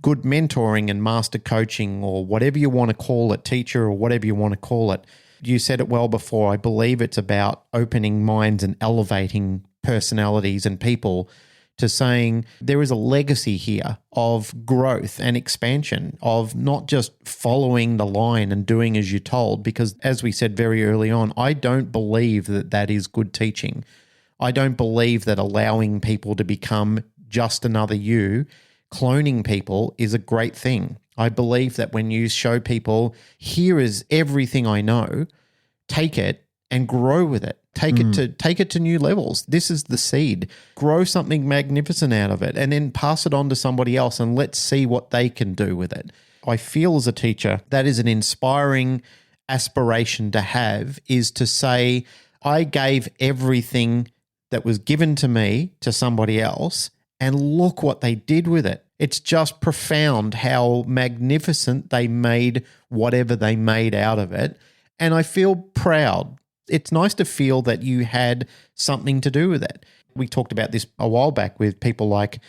C: Good mentoring and master coaching, or whatever you want to call it, teacher or whatever you want to call it. You said it well before. I believe it's about opening minds and elevating personalities and people to saying there is a legacy here of growth and expansion, of not just following the line and doing as you're told, because as we said very early on, I don't believe that that is good teaching. I don't believe that allowing people to become just another you, cloning people, is a great thing. I believe that when you show people, here is everything I know, take it and grow with it. Take it to new levels. This is the seed. Grow something magnificent out of it and then pass it on to somebody else and let's see what they can do with it. I feel as a teacher that is an inspiring aspiration to have, is to say, I gave everything that was given to me to somebody else and look what they did with it. It's just profound how magnificent they made whatever they made out of it. And I feel proud. It's nice to feel that you had something to do with it. We talked about this a while back with people like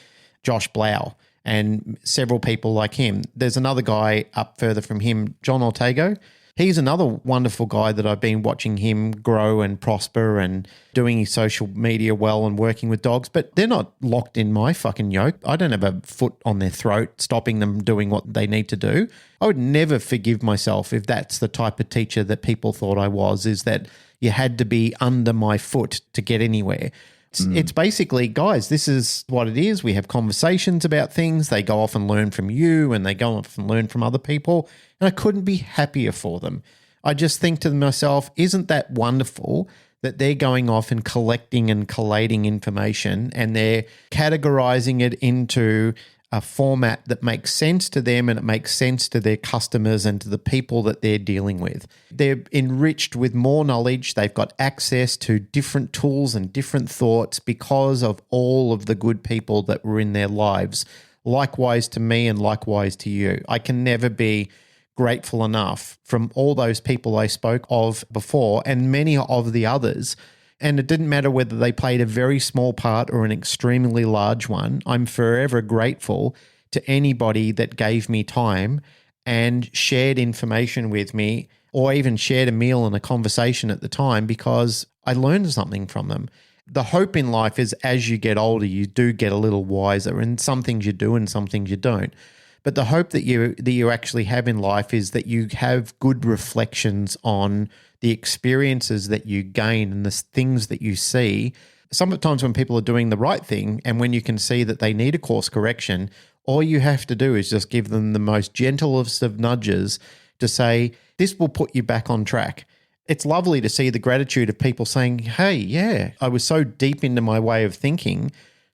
C: Josh Blau and several people like him. There's another guy up further from him, John Ortego. He's another wonderful guy that I've been watching him grow and prosper and doing his social media well and working with dogs, but they're not locked in my fucking yoke. I don't have a foot on their throat stopping them doing what they need to do. I would never forgive myself if that's the type of teacher that people thought I was, is that you had to be under my foot to get anywhere. It's basically, guys, this is what it is. We have conversations about things. They go off and learn from you and they go off and learn from other people. And I couldn't be happier for them. I just think to myself, isn't that wonderful that they're going off and collecting and collating information and they're categorizing it into a format that makes sense to them and it makes sense to their customers and to the people that they're dealing with. They're enriched with more knowledge. They've got access to different tools and different thoughts because of all of the good people that were in their lives. Likewise to me and likewise to you. I can never be grateful enough from all those people I spoke of before and many of the others. And it didn't matter whether they played a very small part or an extremely large one. I'm forever grateful to anybody that gave me time and shared information with me or even shared a meal and a conversation at the time, because I learned something from them. The hope in life is as you get older, you do get a little wiser, and some things you do and some things you don't. But the hope that you actually have in life is that you have good reflections on the experiences that you gain and the things that you see. Sometimes when people are doing the right thing and when you can see that they need a course correction, all you have to do is just give them the most gentlest of nudges to say, this will put you back on track. It's lovely to see the gratitude of people saying, hey, yeah, I was so deep into my way of thinking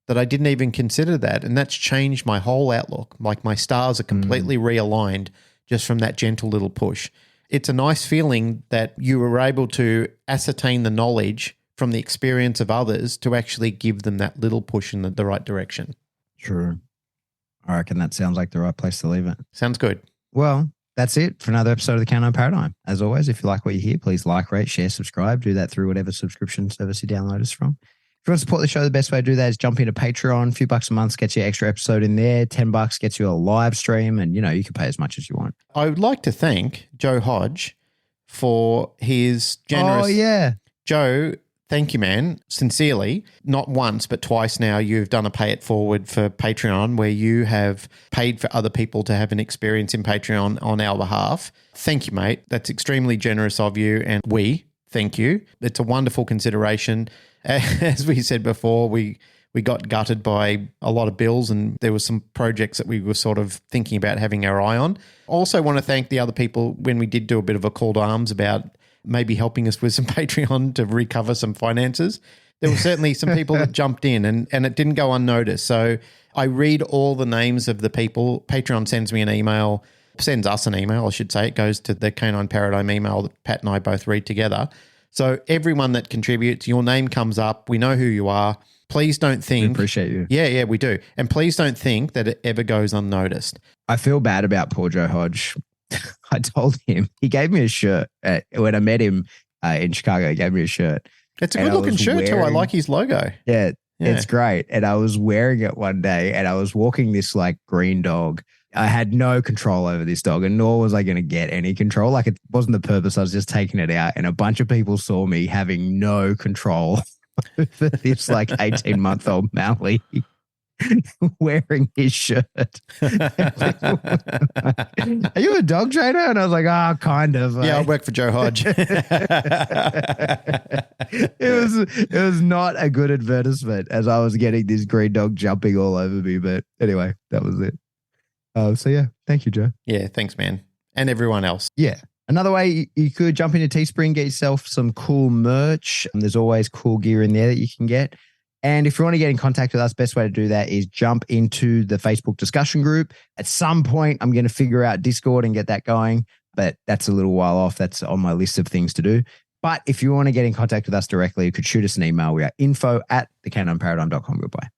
C: that I didn't even consider that. And that's changed my whole outlook. Like my stars are completely realigned just from that gentle little push. It's a nice feeling that you were able to ascertain the knowledge from the experience of others to actually give them that little push in the right direction.
B: True. I reckon that sounds like the right place to leave it.
C: Sounds good.
B: Well, that's it for another episode of the K9 Paradigm. As always, if you like what you hear, please like, rate, share, subscribe. Do that through whatever subscription service you download us from. If you want to support the show, the best way to do that is jump into Patreon. A few bucks a month gets you an extra episode in there. $10 gets you a live stream, and you can pay as much as you want.
C: I would like to thank Joe Hodge for his generous.
B: Oh, yeah.
C: Joe, thank you, man. Sincerely, not once, but twice now, you've done a pay it forward for Patreon where you have paid for other people to have an experience in Patreon on our behalf. Thank you, mate. That's extremely generous of you. And we thank you. It's a wonderful consideration. As we said before, we got gutted by a lot of bills and there were some projects that we were sort of thinking about having our eye on. Also want to thank the other people when we did do a bit of a call to arms about maybe helping us with some Patreon to recover some finances. There were certainly some people that jumped in and it didn't go unnoticed. So I read all the names of the people. Patreon sends me an email, sends us an email, I should say. It goes to the Canine Paradigm email that Pat and I both read together. So everyone that contributes, your name comes up. We know who you are. Please don't think.
B: We appreciate you.
C: Yeah, we do. And please don't think that it ever goes unnoticed.
B: I feel bad about poor Joe Hodge. I told him, he gave me a shirt when I met him in Chicago. He gave me a shirt.
C: It's a good looking shirt too. I like his logo.
B: Yeah, it's great. And I was wearing it one day and I was walking this like green dog. I had no control over this dog and nor was I going to get any control. Like it wasn't the purpose. I was just taking it out and a bunch of people saw me having no control over this like 18-month-old Mallee wearing his shirt. Are you a dog trainer? And I was like, kind of.
C: Yeah, I work for Joe Hodge.
B: It was not a good advertisement as I was getting this green dog jumping all over me. But anyway, that was it. So yeah, thank you, Joe.
C: Yeah, thanks, man. And everyone else.
B: Yeah. Another way you could jump into Teespring, get yourself some cool merch. There's always cool gear in there that you can get. And if you want to get in contact with us, best way to do that is jump into the Facebook discussion group. At some point, I'm going to figure out Discord and get that going, but that's a little while off. That's on my list of things to do. But if you want to get in contact with us directly, you could shoot us an email. We are info@thecanineparadigm.com. Goodbye.